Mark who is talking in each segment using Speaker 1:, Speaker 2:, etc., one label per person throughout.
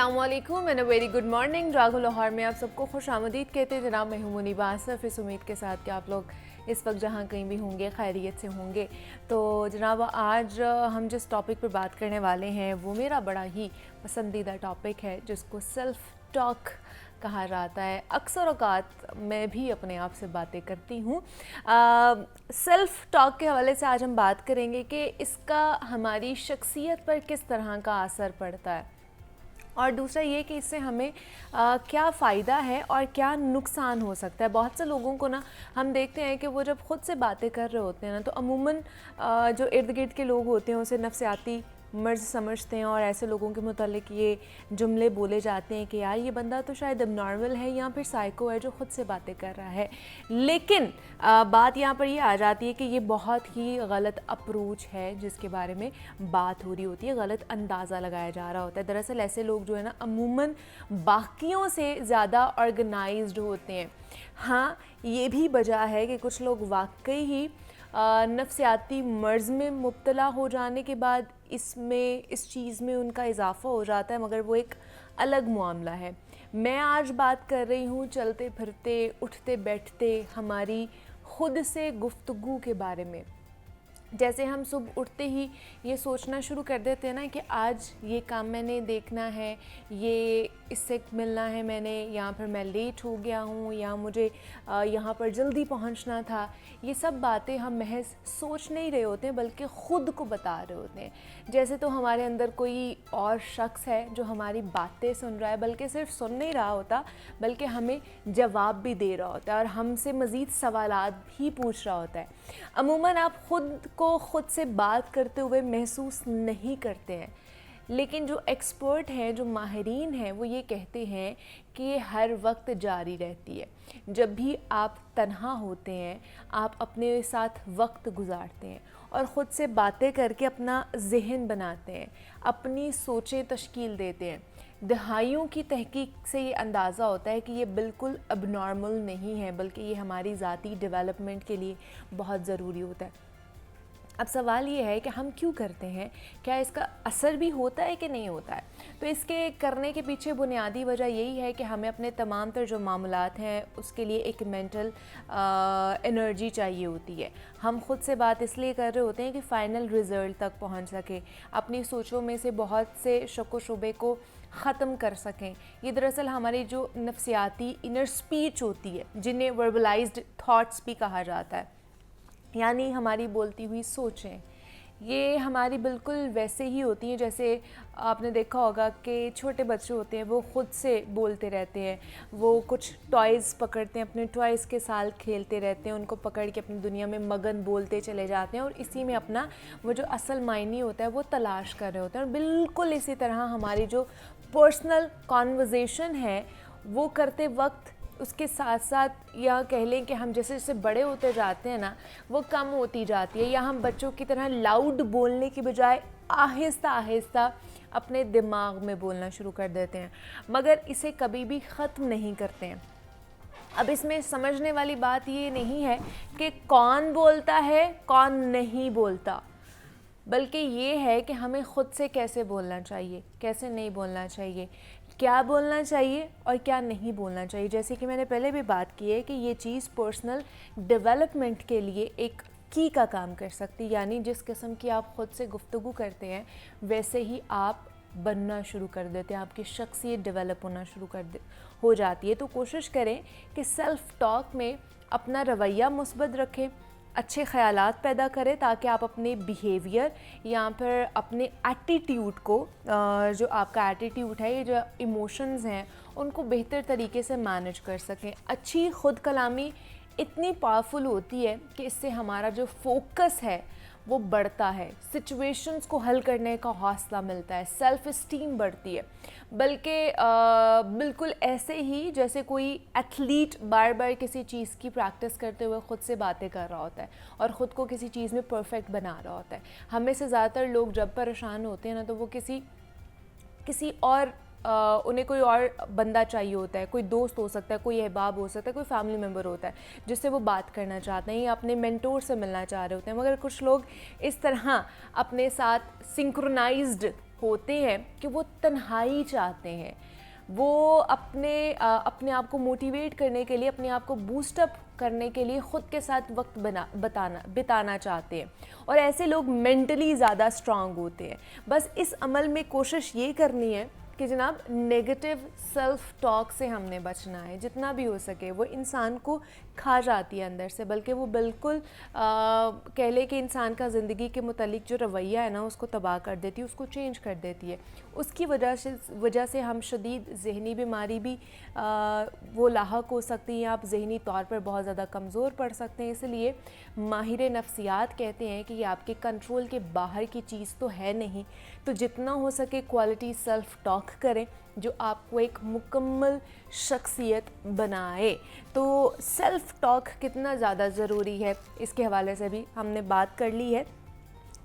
Speaker 1: अस्सलामुअलैकुम and a very good morning. रागो लाहौर में आप सबको खुश आमदीद कहते हैं। जनाब मैं हूं मुनीबा आसफ, इस उम्मीद के साथ कि आप लोग इस वक्त जहां कहीं भी होंगे खैरियत से होंगे। तो जनाब आज हम जिस टॉपिक पर बात करने वाले हैं वो मेरा बड़ा ही पसंदीदा टॉपिक है, जिसको सेल्फ़ टॉक कहा जाता है। अक्सर औक़ात मैं भी अपने आप से बातें करती हूँ। सेल्फ़ टॉक के हवाले से आज हम बात करेंगे कि इसका हमारी शख्सियत पर किस तरह का असर पड़ता है, और दूसरा ये कि इससे हमें क्या फ़ायदा है और क्या नुकसान हो सकता है। बहुत से लोगों को ना हम देखते हैं कि वो जब ख़ुद से बातें कर रहे होते हैं ना, तो अमूमन जो इर्द गिर्द के लोग होते हैं उसे नफ्सियाती मर्ज़ समझते हैं, और ऐसे लोगों के मुतालिक ये जुमले बोले जाते हैं कि यार ये बंदा तो शायद अबनॉर्मल है या फिर साइको है जो ख़ुद से बातें कर रहा है। लेकिन बात यहाँ पर ये आ जाती है कि ये बहुत ही गलत अप्रोच है जिसके बारे में बात हो रही होती है, गलत अंदाज़ा लगाया जा रहा होता है। दरअसल ऐसे लोग जो है ना अमूमन बाकियों से ज़्यादा ऑर्गेनाइज्ड होते हैं। हाँ, ये भी वजह है कि कुछ लोग वाकई ही नफ्सियाती मर्ज़ में मुब्तला हो जाने के बाद इस चीज़ में उनका इजाफ़ा हो जाता है, मगर वो एक अलग मामला है। मैं आज बात कर रही हूँ चलते फिरते उठते बैठते हमारी ख़ुद से गुफ्तगू के बारे में। जैसे हम सुबह उठते ही ये सोचना शुरू कर देते हैं ना कि आज ये काम मैंने देखना है, ये इससे मिलना है मैंने, या फिर मैं लेट हो गया हूँ, या मुझे यहाँ पर जल्दी पहुँचना था। ये सब बातें हम महज सोच नहीं रहे होते हैं बल्कि ख़ुद को बता रहे होते हैं। जैसे तो हमारे अंदर कोई और शख्स है जो हमारी बातें सुन रहा है, बल्कि सिर्फ सुन नहीं रहा होता बल्कि हमें जवाब भी दे रहा होता है और हमसे मज़ीद सवालात भी पूछ रहा होता है। अमूमन आप ख़ुद से बात करते हुए महसूस नहीं करते हैं, लेकिन जो एक्सपर्ट हैं, जो माहिरीन हैं, वो ये कहते हैं कि ये हर वक्त जारी रहती है। जब भी आप तन्हा होते हैं, आप अपने साथ वक्त गुजारते हैं और ख़ुद से बातें करके अपना ज़हन बनाते हैं, अपनी सोचें तश्कील देते हैं। दहाइयों की तहकीक से ये अंदाज़ा होता है कि ये बिल्कुल अबनॉर्मल नहीं है, बल्कि ये हमारी ज़ाती डेवलपमेंट के लिए बहुत ज़रूरी होता है। अब सवाल ये है कि हम क्यों करते हैं, क्या इसका असर भी होता है कि नहीं होता है। तो इसके करने के पीछे बुनियादी वजह यही है कि हमें अपने तमाम तर जो मामलात हैं उसके लिए एक मेंटल एनर्जी चाहिए होती है। हम ख़ुद से बात इसलिए कर रहे होते हैं कि फ़ाइनल रिज़ल्ट तक पहुंच सके, अपनी सोचों में से बहुत से शक व शुबे को ख़त्म कर सकें। ये दरअसल हमारी जो नफ्सियाती इनर स्पीच होती है, जिन्हें वर्बलाइज्ड थॉट्स भी कहा जाता है, यानी हमारी बोलती हुई सोचें, ये हमारी बिल्कुल वैसे ही होती हैं जैसे आपने देखा होगा कि छोटे बच्चे होते हैं वो ख़ुद से बोलते रहते हैं। वो कुछ टॉयज़ पकड़ते हैं, अपने टॉयज़ के साथ खेलते रहते हैं, उनको पकड़ के अपनी दुनिया में मगन बोलते चले जाते हैं और इसी में अपना वो जो असल मायने होता है वो तलाश कर रहे होते हैं। और बिल्कुल इसी तरह हमारी जो पर्सनल कॉन्वर्सेशन है वो करते वक्त उसके साथ साथ, या कह लें कि हम जैसे जैसे बड़े होते जाते हैं ना, वो कम होती जाती है, या हम बच्चों की तरह लाउड बोलने की बजाय आहिस्ता आहिस्ता अपने दिमाग में बोलना शुरू कर देते हैं, मगर इसे कभी भी ख़त्म नहीं करते हैं। अब इसमें समझने वाली बात ये नहीं है कि कौन बोलता है कौन नहीं बोलता, बल्कि ये है कि हमें ख़ुद से कैसे बोलना चाहिए, कैसे नहीं बोलना चाहिए, क्या बोलना चाहिए और क्या नहीं बोलना चाहिए। जैसे कि मैंने पहले भी बात की है कि ये चीज़ पर्सनल डेवलपमेंट के लिए एक की का काम कर सकती है, यानी जिस किस्म की आप ख़ुद से गुफ्तगू करते हैं वैसे ही आप बनना शुरू कर देते हैं, आपकी शख्सियत डेवलप होना शुरू हो जाती है। तो कोशिश करें कि सेल्फ़ टॉक में अपना रवैया मुस्बत रखें, अच्छे ख़यालात पैदा करें, ताकि आप अपने बिहेवियर या फिर अपने एटीट्यूड को, जो आपका एटीट्यूड है, ये जो इमोशंस हैं, उनको बेहतर तरीके से मैनेज कर सकें। अच्छी ख़ुद कलामी इतनी पावरफुल होती है कि इससे हमारा जो फोकस है वो बढ़ता है, सिचुएशंस को हल करने का हौसला मिलता है, सेल्फ़ इस्टीम बढ़ती है। बल्कि बिल्कुल ऐसे ही जैसे कोई एथलीट बार बार किसी चीज़ की प्रैक्टिस करते हुए ख़ुद से बातें कर रहा होता है और ख़ुद को किसी चीज़ में परफेक्ट बना रहा होता है। हमें से ज़्यादातर लोग जब परेशान होते हैं ना, तो वो किसी और उन्हें कोई और बंदा चाहिए होता है, कोई दोस्त हो सकता है, कोई अहबाब हो सकता है, कोई फैमिली मेम्बर होता है जिससे वो बात करना चाहते हैं या अपने मेंटोर से मिलना चाह रहे होते हैं। मगर कुछ लोग इस तरह अपने साथ सिंक्रोनाइज्ड होते हैं कि वो तन्हाई चाहते हैं, वो अपने आप को मोटिवेट करने के लिए, अपने आप को बूस्टअप करने के लिए ख़ुद के साथ वक्त बिताना चाहते हैं, और ऐसे लोग मेंटली ज़्यादा स्ट्रांग होते हैं। बस इस अमल में कोशिश ये करनी है कि जनाब नेगेटिव सेल्फ टॉक से हमने बचना है। जितना भी हो सके, वो इंसान को खा जाती है अंदर से, बल्कि वो बिल्कुल कह ले कि इंसान का ज़िंदगी के मुतालिक जो रवैया है ना, उसको तबाह कर देती है, उसको चेंज कर देती है। उसकी वजह से हम शदीद ज़हनी बीमारी भी वो लाहक हो सकती है, आप ज़हनी तौर पर बहुत ज़्यादा कमज़ोर पड़ सकते हैं। इसलिए माहिर नफ्सियात कहते हैं कि ये आपके कंट्रोल के बाहर की चीज़ तो है नहीं, तो जितना हो सके क्वालिटी सेल्फ टॉक करें जो आपको एक मुकम्मल शख्सियत बनाए। तो सेल्फ़ टॉक कितना ज़्यादा ज़रूरी है, इसके हवाले से भी हमने बात कर ली है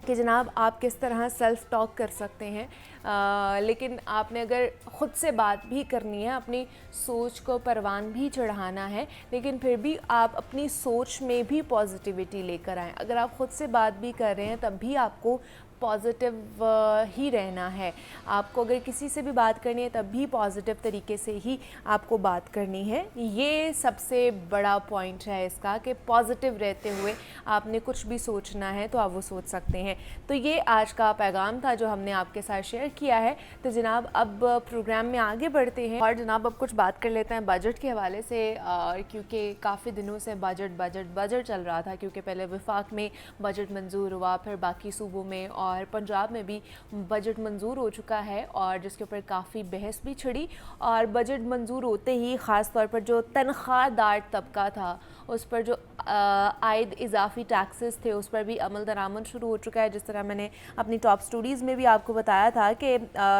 Speaker 1: कि जनाब आप किस तरह सेल्फ़ टॉक कर सकते हैं। लेकिन आपने अगर ख़ुद से बात भी करनी है, अपनी सोच को परवान भी चढ़ाना है, लेकिन फिर भी आप अपनी सोच में भी पॉजिटिविटी लेकर आएँ। अगर आप ख़ुद से बात भी कर रहे हैं तब भी आपको पॉजिटिव ही रहना है। आपको अगर किसी से भी बात करनी है तब भी पॉजिटिव तरीके से ही आपको बात करनी है। ये सबसे बड़ा पॉइंट है इसका कि पॉजिटिव रहते हुए आपने कुछ भी सोचना है तो आप वो सोच सकते हैं। तो ये आज का पैगाम था जो हमने आपके साथ शेयर किया है। तो जनाब अब प्रोग्राम में आगे बढ़ते हैं और जनाब अब कुछ बात कर लेते हैं बजट के हवाले से, क्योंकि काफ़ी दिनों से बजट चल रहा था, क्योंकि पहले वफाक में बजट मंजूर हुआ, फिर बाकी सूबों में और पंजाब में भी बजट मंजूर हो चुका है, और जिसके ऊपर काफ़ी बहस भी छिड़ी। और बजट मंजूर होते ही ख़ास तौर पर जो तनख्वाहदार तबका था उस पर जो आयद इजाफी टैक्सेस थे उस पर भी अमल दरामद शुरू हो चुका है। जिस तरह मैंने अपनी टॉप स्टोरीज़ में भी आपको बताया था कि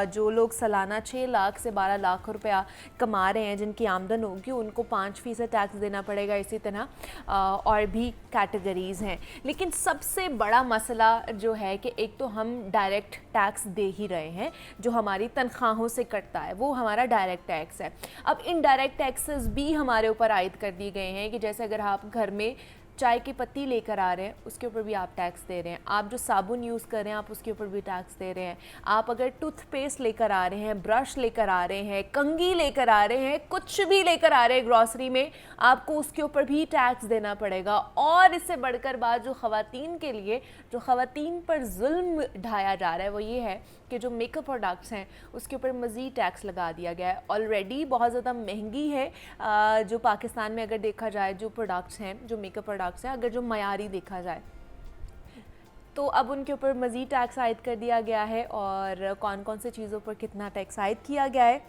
Speaker 1: जो लोग सालाना 6 लाख से 12 लाख रुपया कमा रहे हैं, जिनकी आमदन होगी, उनको 5% टैक्स देना पड़ेगा। इसी तरह और भी कैटेगरीज़ हैं। लेकिन सबसे बड़ा मसला जो है कि एक तो हम डायरेक्ट टैक्स दे ही रहे हैं, जो हमारी तनख्वाहों से कटता है वो हमारा डायरेक्ट टैक्स है। अब इनडायरेक्ट टैक्सेस भी हमारे ऊपर आयद कर दिए गए हैं कि जैसे अगर आप घर में चाय की पत्ती लेकर आ रहे हैं उसके ऊपर भी आप टैक्स दे रहे हैं, आप जो साबुन यूज़ कर रहे हैं आप उसके ऊपर भी टैक्स दे रहे हैं, आप अगर टूथपेस्ट लेकर आ रहे हैं, ब्रश लेकर आ रहे हैं, कंघी लेकर आ रहे हैं, कुछ भी लेकर आ रहे हैं ग्रॉसरी में, आपको उसके ऊपर भी टैक्स देना पड़ेगा। और इससे बढ़कर बात जो ख़वातीन के लिए, जो ख़वातीन पर जुल्म ढाया जा रहा है वो ये है कि जो मेकअप प्रोडक्ट्स हैं उसके ऊपर मज़ीद टैक्स लगा दिया गया है। ऑलरेडी बहुत ज़्यादा महंगी है जो पाकिस्तान में अगर देखा जाए जो प्रोडक्ट्स हैं, जो मेकअप प्रोडक्ट्स हैं, अगर जो मयारी देखा जाए तो अब उनके ऊपर मज़ीद टैक्स आयद कर दिया गया है। और कौन कौन से चीज़ों पर कितना टैक्स आयद किया गया है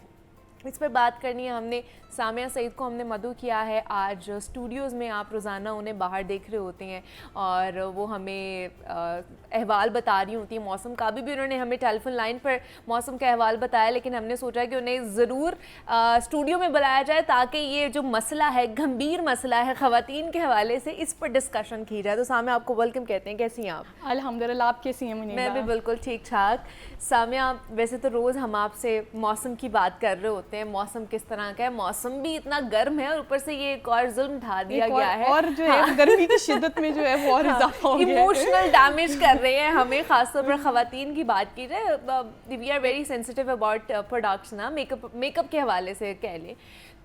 Speaker 1: इस पर बात करनी है। हमने सामिया सईद को हमने मदऊ किया है आज स्टूडियोज़ में। आप रोज़ाना उन्हें बाहर देख रहे होते हैं और वो हमें अहवाल बता रही होती है मौसम का। अभी भी उन्होंने हमें टेलीफोन लाइन पर मौसम का अहवाल बताया, लेकिन हमने सोचा कि उन्हें ज़रूर स्टूडियो में बुलाया जाए ताकि ये जो मसला है, गंभीर मसला है ख़वातीन के हवाले से, इस पर डिस्कशन की जाए। तो सामिया आपको वेलकम कहते हैं, कैसी हैं आप?
Speaker 2: अल्हम्दुलिल्लाह, आप कैसी हैं मुनीबा?
Speaker 1: मैं भी बिल्कुल ठीक ठाक। सामिया, वैसे तो रोज़ हम आपसे मौसम की बात कर रहे होते हैं, मौसम किस तरह का है, मौसम भी इतना गर्म है और ऊपर से ये एक और जुल्म ढा दिया गया है
Speaker 2: और जो है गर्मी की शिद्दत में जो है वो और इजाफा हो गया है।
Speaker 1: इमोशनल डैमेज कर रहे हैं हमें, खासतौर पर ख़वातीन की बात की जाए। We are very sensitive about products ना, मेकअप के हवाले से कह लें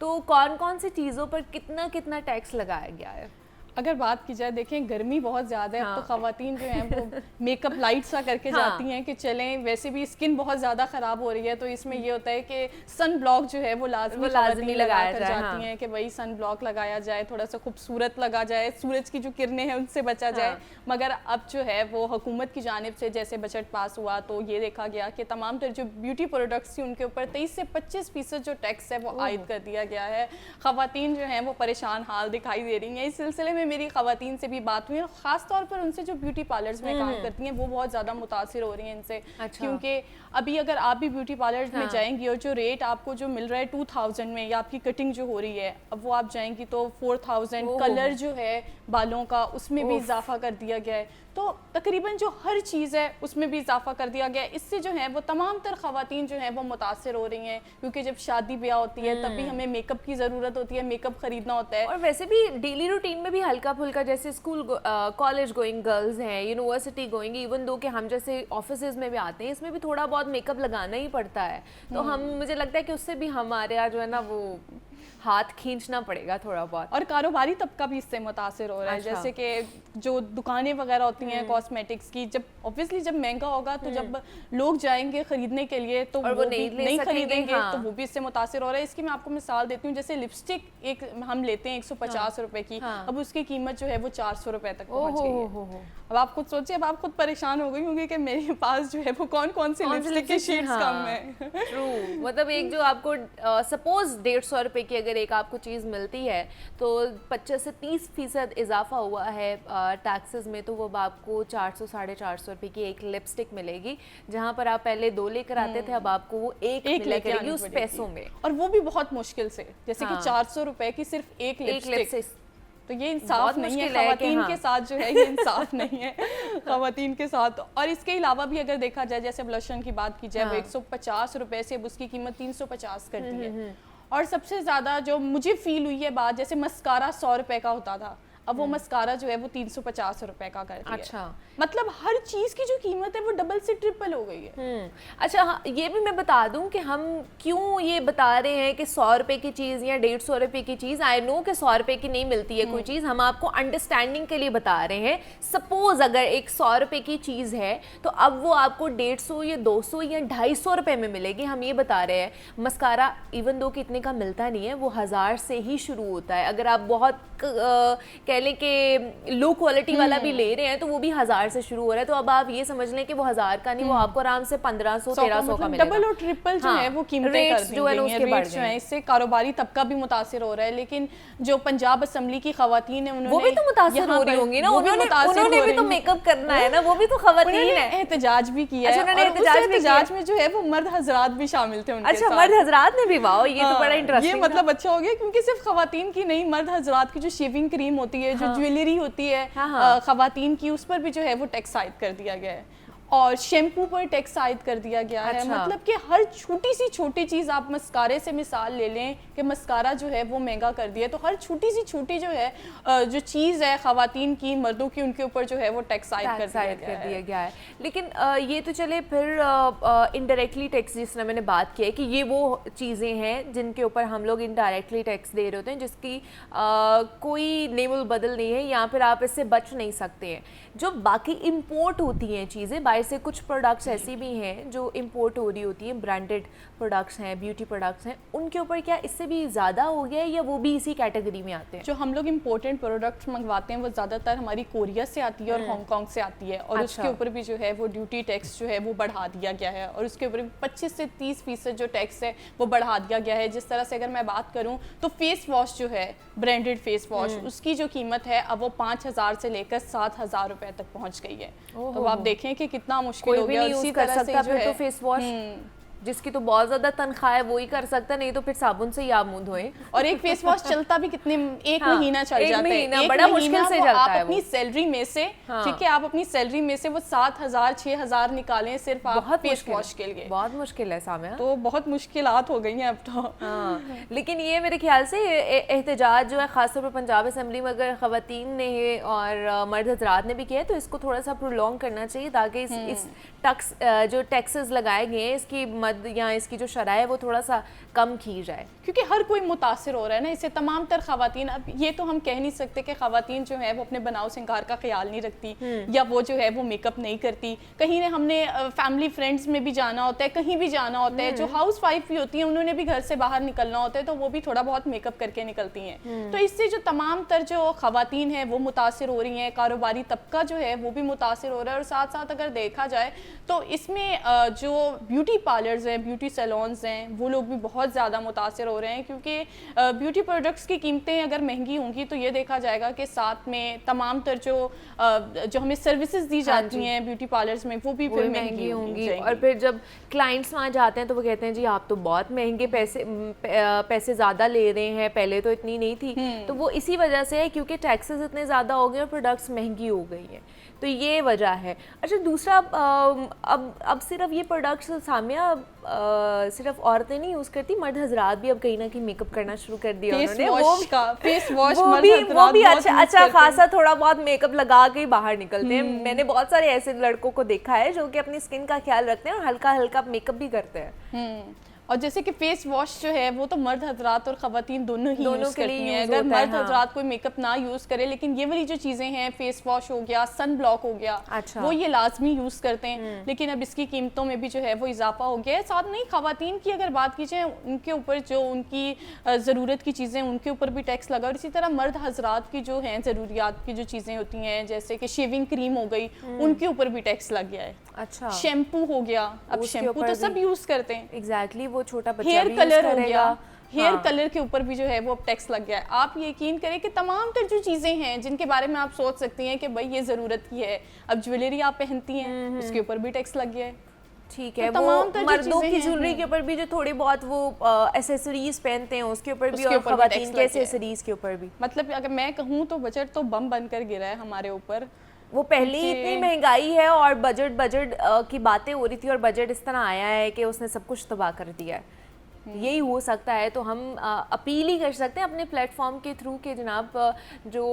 Speaker 1: तो कौन कौन सी चीज़ों पर कितना कितना टैक्स लगाया गया है?
Speaker 2: अगर बात की जाए, देखें गर्मी बहुत ज़्यादा है। हाँ। तो ख़वातीन जो हैं वो मेकअप लाइट सा करके हाँ। जाती हैं कि चलें, वैसे भी स्किन बहुत ज़्यादा ख़राब हो रही है तो इसमें ये होता है कि सन ब्लॉक जो है वो लाजमी लगाया कर जाती हैं कि भाई सन ब्लॉक लगाया जाए, थोड़ा सा खूबसूरत लगा जाए, सूरज की जो किरणें हैं उनसे बचा जाए। मगर अब जो है वो हुकूमत की जानिब से जैसे बजट पास हुआ तो ये देखा गया कि तमाम तर जो ब्यूटी प्रोडक्ट्स थी उनके ऊपर 23 से 25% जो टैक्स है वो आयद कर दिया गया है। ख़वातीन जो हैं वो परेशान हाल दिखाई दे रही हैं। इस सिलसिले में मेरी ख़वातीन से भी बात हुई है, ख़ास तौर पर उनसे जो ब्यूटी पार्लर्स में काम करती हैं वो बहुत ज़्यादा मुतासिर हो रही हैं इनसे। अच्छा। क्योंकि अभी अगर आप भी ब्यूटी पार्लर्स में जाएंगी और जो रेट आपको जो मिल रहा है 2000 में, या आपकी कटिंग जो हो रही है अब वो आप जाएंगी तो 4000, कलर जो है बालों का उसमें भी इजाफा कर दिया गया है। तो तकरीबन जो हर चीज़ है उसमें भी इजाफा कर दिया गया है। इससे जो है वो तमाम तर ख़वातीन जो हैं वो मुतासिर हो रही हैं, क्योंकि जब शादी ब्याह होती है तब भी हमें मेकअप की ज़रूरत होती है, मेकअप ख़रीदना होता है।
Speaker 1: और वैसे भी डेली रूटीन में भी हल्का फुल्का जैसे स्कूल कॉलेज गोइंग गर्ल्स हैं, यूनिवर्सिटी गोइंग, इवन दो कि हम जैसे ऑफिसेज में भी आते हैं, इसमें भी थोड़ा बहुत मेकअप लगाना ही पड़ता है। तो हम, मुझे लगता है कि उससे भी हमारे यहाँ जो है ना वो हाथ खींचना पड़ेगा थोड़ा बहुत।
Speaker 2: और कारोबारी तबका भी इससे मुतासिर हो रहा है।
Speaker 1: अच्छा।
Speaker 2: जैसे कि जो दुकानें वगैरह होती हैं कॉस्मेटिक्स की, जब ऑब्वियसली जब महंगा होगा तो जब लोग जाएंगे खरीदने के लिए तो
Speaker 1: और वो नहीं
Speaker 2: खरीदेंगे।
Speaker 1: हाँ।
Speaker 2: तो वो भी इससे मुतासिर हो रहा है। इसकी मैं आपको मिसाल देती हूँ, जैसे लिपस्टिक एक हम लेते हैं 150 रुपए की, अब उसकी कीमत जो है वो 400 रुपए तक पहुंच गई है। अब आप खुद सोचिए, अब आप खुद परेशान हो गई होंगी कि मेरे पास जो है वो कौन कौन सी लिपस्टिक के शेड्स कम है।
Speaker 1: ट्रू, मतलब एक जो आपको सपोज 150 रुपए की अगर एक आपको चीज़ मिलती है तो 25 से 30% इजाफा हुआ है टैक्सेस में, तो वो अब आपको 400 साढ़े 400 रुपए की एक लिपस्टिक मिलेगी, जहाँ पर आप पहले 2 लेकर आते थे, अब आपको वो एक मिला करेगी उस पैसों में,
Speaker 2: और वो भी बहुत मुश्किल से। जैसे कि 400 रुपए की सिर्फ एक लिपस्टिक। तो ये इंसाफ नहीं है खवातीन के साथ, जो है ये इंसाफ नहीं है खवातीन के साथ। और इसके अलावा भी अगर देखा जाए, जैसे ब्लशन की बात की जाए, वो 150 रुपए से अब उसकी कीमत 350 कर दी है। और सबसे ज्यादा जो मुझे फील हुई है बात, जैसे मस्कारा 100 रुपए का होता था, अब वो मस्कारा जो है वो 350 रुपए का कर दिया।
Speaker 1: अच्छा,
Speaker 2: मतलब हर चीज की जो कीमत है वो डबल से ट्रिपल हो गई है।
Speaker 1: अच्छा हाँ, ये भी मैं बता दूं कि हम क्यों ये बता रहे हैं कि 100 रुपए की चीज़ या 150 रुपए की चीज़, आई नो कि 100 रुपए की नहीं मिलती है कोई चीज़, हम आपको अंडरस्टैंडिंग के लिए बता रहे हैं। सपोज अगर एक 100 रुपए की चीज़ है तो अब वो आपको 150 या 200 या 250 रुपए में मिलेगी, हम ये बता रहे हैं। मस्कारा इवन दो कितने का मिलता नहीं है, वो 1000 से ही शुरू होता है। अगर आप बहुत कह लें कि लो क्वालिटी वाला भी ले रहे हैं तो वो भी 1000 से शुरू हो रहा है। तो अब आप ये समझ लें कि वो 1000 का नहीं, वो आपको आराम से 1500-1300 का मिलेगा।
Speaker 2: डबल और ट्रिपल जो है वो कीमतें कर दी
Speaker 1: जो है उसके बढ़
Speaker 2: गई हैं। इससे कारोबारी तबका भी मुतासिर हो रहा है। लेकिन जो पंजाब असेंबली की खवातीन है, उन्होंने
Speaker 1: वो भी तो मुतासिर हो रही होंगी ना, उन्होंने भी तो मेकअप करना है ना, वो भी तो खवातीन है।
Speaker 2: एहतजाज भी किया है, और एहतजाज में जो है वो मर्द हजरात भी शामिल थे उनके साथ।
Speaker 1: अच्छा, मर्द हजरात ने भी, वाओ, ये तो बड़ा इंटरेस्टिंग।
Speaker 2: ये मतलब अच्छा हो गया, क्योंकि सिर्फ खवातीन की नहीं, मर्द हजरात की जो शेविंग क्रीम होती है, जो ज्वेलरी होती है खवातीन की, उस पर भी जो है वो टैक्स आयद कर दिया गया है। और शैम्पू पर टैक्स आयद कर दिया गया है। मतलब कि हर छोटी सी छोटी चीज़, आप मस्कारे से मिसाल ले लें कि मस्कारा जो है वो महंगा कर दिया, तो हर छोटी सी छोटी जो है जो चीज़ है खवातीन की, मर्दों की, उनके ऊपर जो है वो टैक्स आयद कर दिया गया है।
Speaker 1: लेकिन ये तो चले, फिर इनडायरेक्टली टैक्स जिस तरह मैंने बात की है कि ये वो चीज़ें हैं जिनके ऊपर हम लोग इनडायरेक्टली टैक्स दे रहे होते हैं, जिसकी कोई नेमुल बदल नहीं है, या फिर आप इससे बच नहीं सकते हैं। जो बाकी इम्पोर्ट होती हैं चीज़ें बाहर से, कुछ प्रोडक्ट्स ऐसी भी हैं जो इम्पोर्ट हो रही होती हैं, ब्रांडेड प्रोडक्ट्स हैं, ब्यूटी प्रोडक्ट्स हैं, उनके ऊपर क्या इससे भी ज़्यादा हो गया है या वो भी इसी कैटेगरी में आते हैं?
Speaker 2: जो हम लोग इम्पोर्टेड प्रोडक्ट्स मंगवाते हैं वो ज़्यादातर हमारी कोरिया से आती है और हांगकॉन्ग से आती है, और उसके ऊपर भी जो है वो ड्यूटी टैक्स जो है वो बढ़ा दिया गया है, और उसके ऊपर 25 से 30% जो टैक्स है वो बढ़ा दिया गया है। जिस तरह से अगर मैं बात करूँ तो फेस वॉश जो है, ब्रांडेड फेस वॉश, उसकी जो कीमत है अब वो 5000 से लेकर 7000 रुपए तक पहुंच गई है। तो आप देखें कि कितना मुश्किल हो गया।
Speaker 1: इसी तरह से जो है तो फेस वॉश जिसकी तो बहुत ज्यादा तनख्वाह है वो ही कर सकता, नहीं तो फिर साबुन से ही आप मुंह धोएं।
Speaker 2: और एक फेस वॉश चलता भी कितने, एक महीना चल जाता है,
Speaker 1: बड़ा मुश्किल से चलता है।
Speaker 2: आप अपनी सैलरी में से, ठीक है, आप अपनी सैलरी में से वो 7000-6000 निकालें सिर्फ आप फेस वॉश के लिए।
Speaker 1: बहुत मुश्किल है सामने,
Speaker 2: तो बहुत मुश्किलात हो गई हैं अब तो।
Speaker 1: लेकिन ये मेरे ख्याल से एहतजाज जो है खासतौर पर पंजाब असेंबली में अगर खवातीन ने और मर्द हजरात ने भी किया है तो इसको थोड़ा सा प्रोलॉन्ग करना चाहिए, ताकि इस टैक्स जो टैक्सेस लगाए गए हैं इसकी या इसकी जो शरह है वो थोड़ा सा कम की जाए,
Speaker 2: क्योंकि हर कोई मुतासिर हो रहा है ना इससे, तमाम तर खवातीन। अब ये तो हम कह नहीं सकते कि खवातीन जो है वो अपने बनाव सिंगार का ख्याल नहीं रखती, या वो जो है वो मेकअप नहीं करती। कहीं ने हमने फैमिली फ्रेंड्स में भी जाना होता है, कहीं भी जाना होता है, जो हाउस वाइफ भी होती है उन्होंने भी घर से बाहर निकलना होता है, तो वो भी थोड़ा बहुत मेकअप करके निकलती हैं। तो इससे जो तमाम तर जो खवातीन है वो मुतासिर हो रही हैं, कारोबारी तबका जो है वो भी मुतासिर हो रहा है। और साथ साथ अगर देखा जाए तो इसमें जो ब्यूटी पार्लर्स हैं, ब्यूटी सैलून्स हैं, वो लोग भी बहुत ज़्यादा मुतासिर हो रहे हैं, क्योंकि ब्यूटी प्रोडक्ट्स की कीमतें अगर महंगी होंगी तो ये देखा जाएगा कि साथ में तमाम तर जो हमें सर्विसेज दी जाती हैं ब्यूटी पार्लर्स में वो भी फिर महंगी होंगी।
Speaker 1: और फिर जब क्लाइंट्स वहाँ जाते हैं तो वो कहते हैं जी आप तो बहुत महंगे पैसे ज़्यादा ले रहे हैं, पहले तो इतनी नहीं थी। तो वो इसी वजह से है क्योंकि टैक्सेस इतने ज़्यादा हो गए और प्रोडक्ट्स महंगी हो गई हैं, तो ये वजह है। अच्छा, दूसरा अब सिर्फ ये प्रोडक्ट्स सामिया सिर्फ औरतें नहीं यूज़ करती, मर्द हजरात भी अब कहीं ना कहीं मेकअप करना शुरू कर दिया उन्होंने।
Speaker 2: फेस वॉश
Speaker 1: वो भी अच्छा खासा थोड़ा बहुत मेकअप लगा के ही बाहर निकलते हैं। मैंने बहुत सारे ऐसे लड़कों को देखा है जो कि अपनी स्किन का ख्याल रखते हैं और हल्का हल्का मेकअप भी करते हैं।
Speaker 2: और जैसे कि फेस वॉश जो है वो तो मर्द हजरात और ख़वातीन दोनों ही यूज़ करती हैं। अगर मर्द हजरात कोई मेकअप ना यूज़ करे, लेकिन ये वाली जो चीज़ें हैं, फेस वॉश हो गया, सन ब्लॉक हो गया,
Speaker 1: अच्छा।
Speaker 2: वो ये लाजमी यूज़ करते हैं। लेकिन अब इसकी कीमतों में भी जो है वो इजाफा हो गया है। साथ नहीं, ख़वातीन की अगर बात की जाए, उनके ऊपर जो उनकी ज़रूरत की चीज़ें, उनके ऊपर भी टैक्स लगा। और इसी तरह मर्द हजरात की जो हैं ज़रूरियात की जो चीज़ें होती हैं, जैसे कि शेविंग क्रीम हो गई, उनके ऊपर भी टैक्स लग गया है।
Speaker 1: अच्छा।
Speaker 2: शैम्पू हो गया, अब शैम्पू तो सब यूज़ करते हैं।
Speaker 1: एग्जैक्टली, वो छोटा बच्चा
Speaker 2: हेयर
Speaker 1: भी
Speaker 2: कलर
Speaker 1: यूज़
Speaker 2: हो गया, हेयर
Speaker 1: हाँ।
Speaker 2: कलर के ऊपर भी जो है वो अब टैक्स लग गया है। आप यकीन करें कि तमाम तर जो चीज़ें हैं जिनके बारे में आप सोच सकती हैं कि भाई ये ज़रूरत की है, अब ज्वेलरी आप पहनती हैं उसके ऊपर भी टैक्स लग गया है।
Speaker 1: ठीक है,
Speaker 2: तो
Speaker 1: वो
Speaker 2: तमाम
Speaker 1: मर्दों की ज्वेलरी के ऊपर भी जो थोड़ी बहुत वो एसेसरीज पहनते हैं उसके ऊपर भी, और ख़वातीन के एसेसरीज के ऊपर भी।
Speaker 2: मतलब अगर मैं कहूँ तो बजट तो बम बनकर गिरा है हमारे ऊपर।
Speaker 1: वो पहले ही इतनी महंगाई है और बजट की बातें हो रही थी और बजट इस तरह आया है कि उसने सब कुछ तबाह कर दिया है। यही हो सकता है। तो हम अपील ही कर सकते हैं अपने प्लेटफॉर्म के थ्रू कि जनाब जो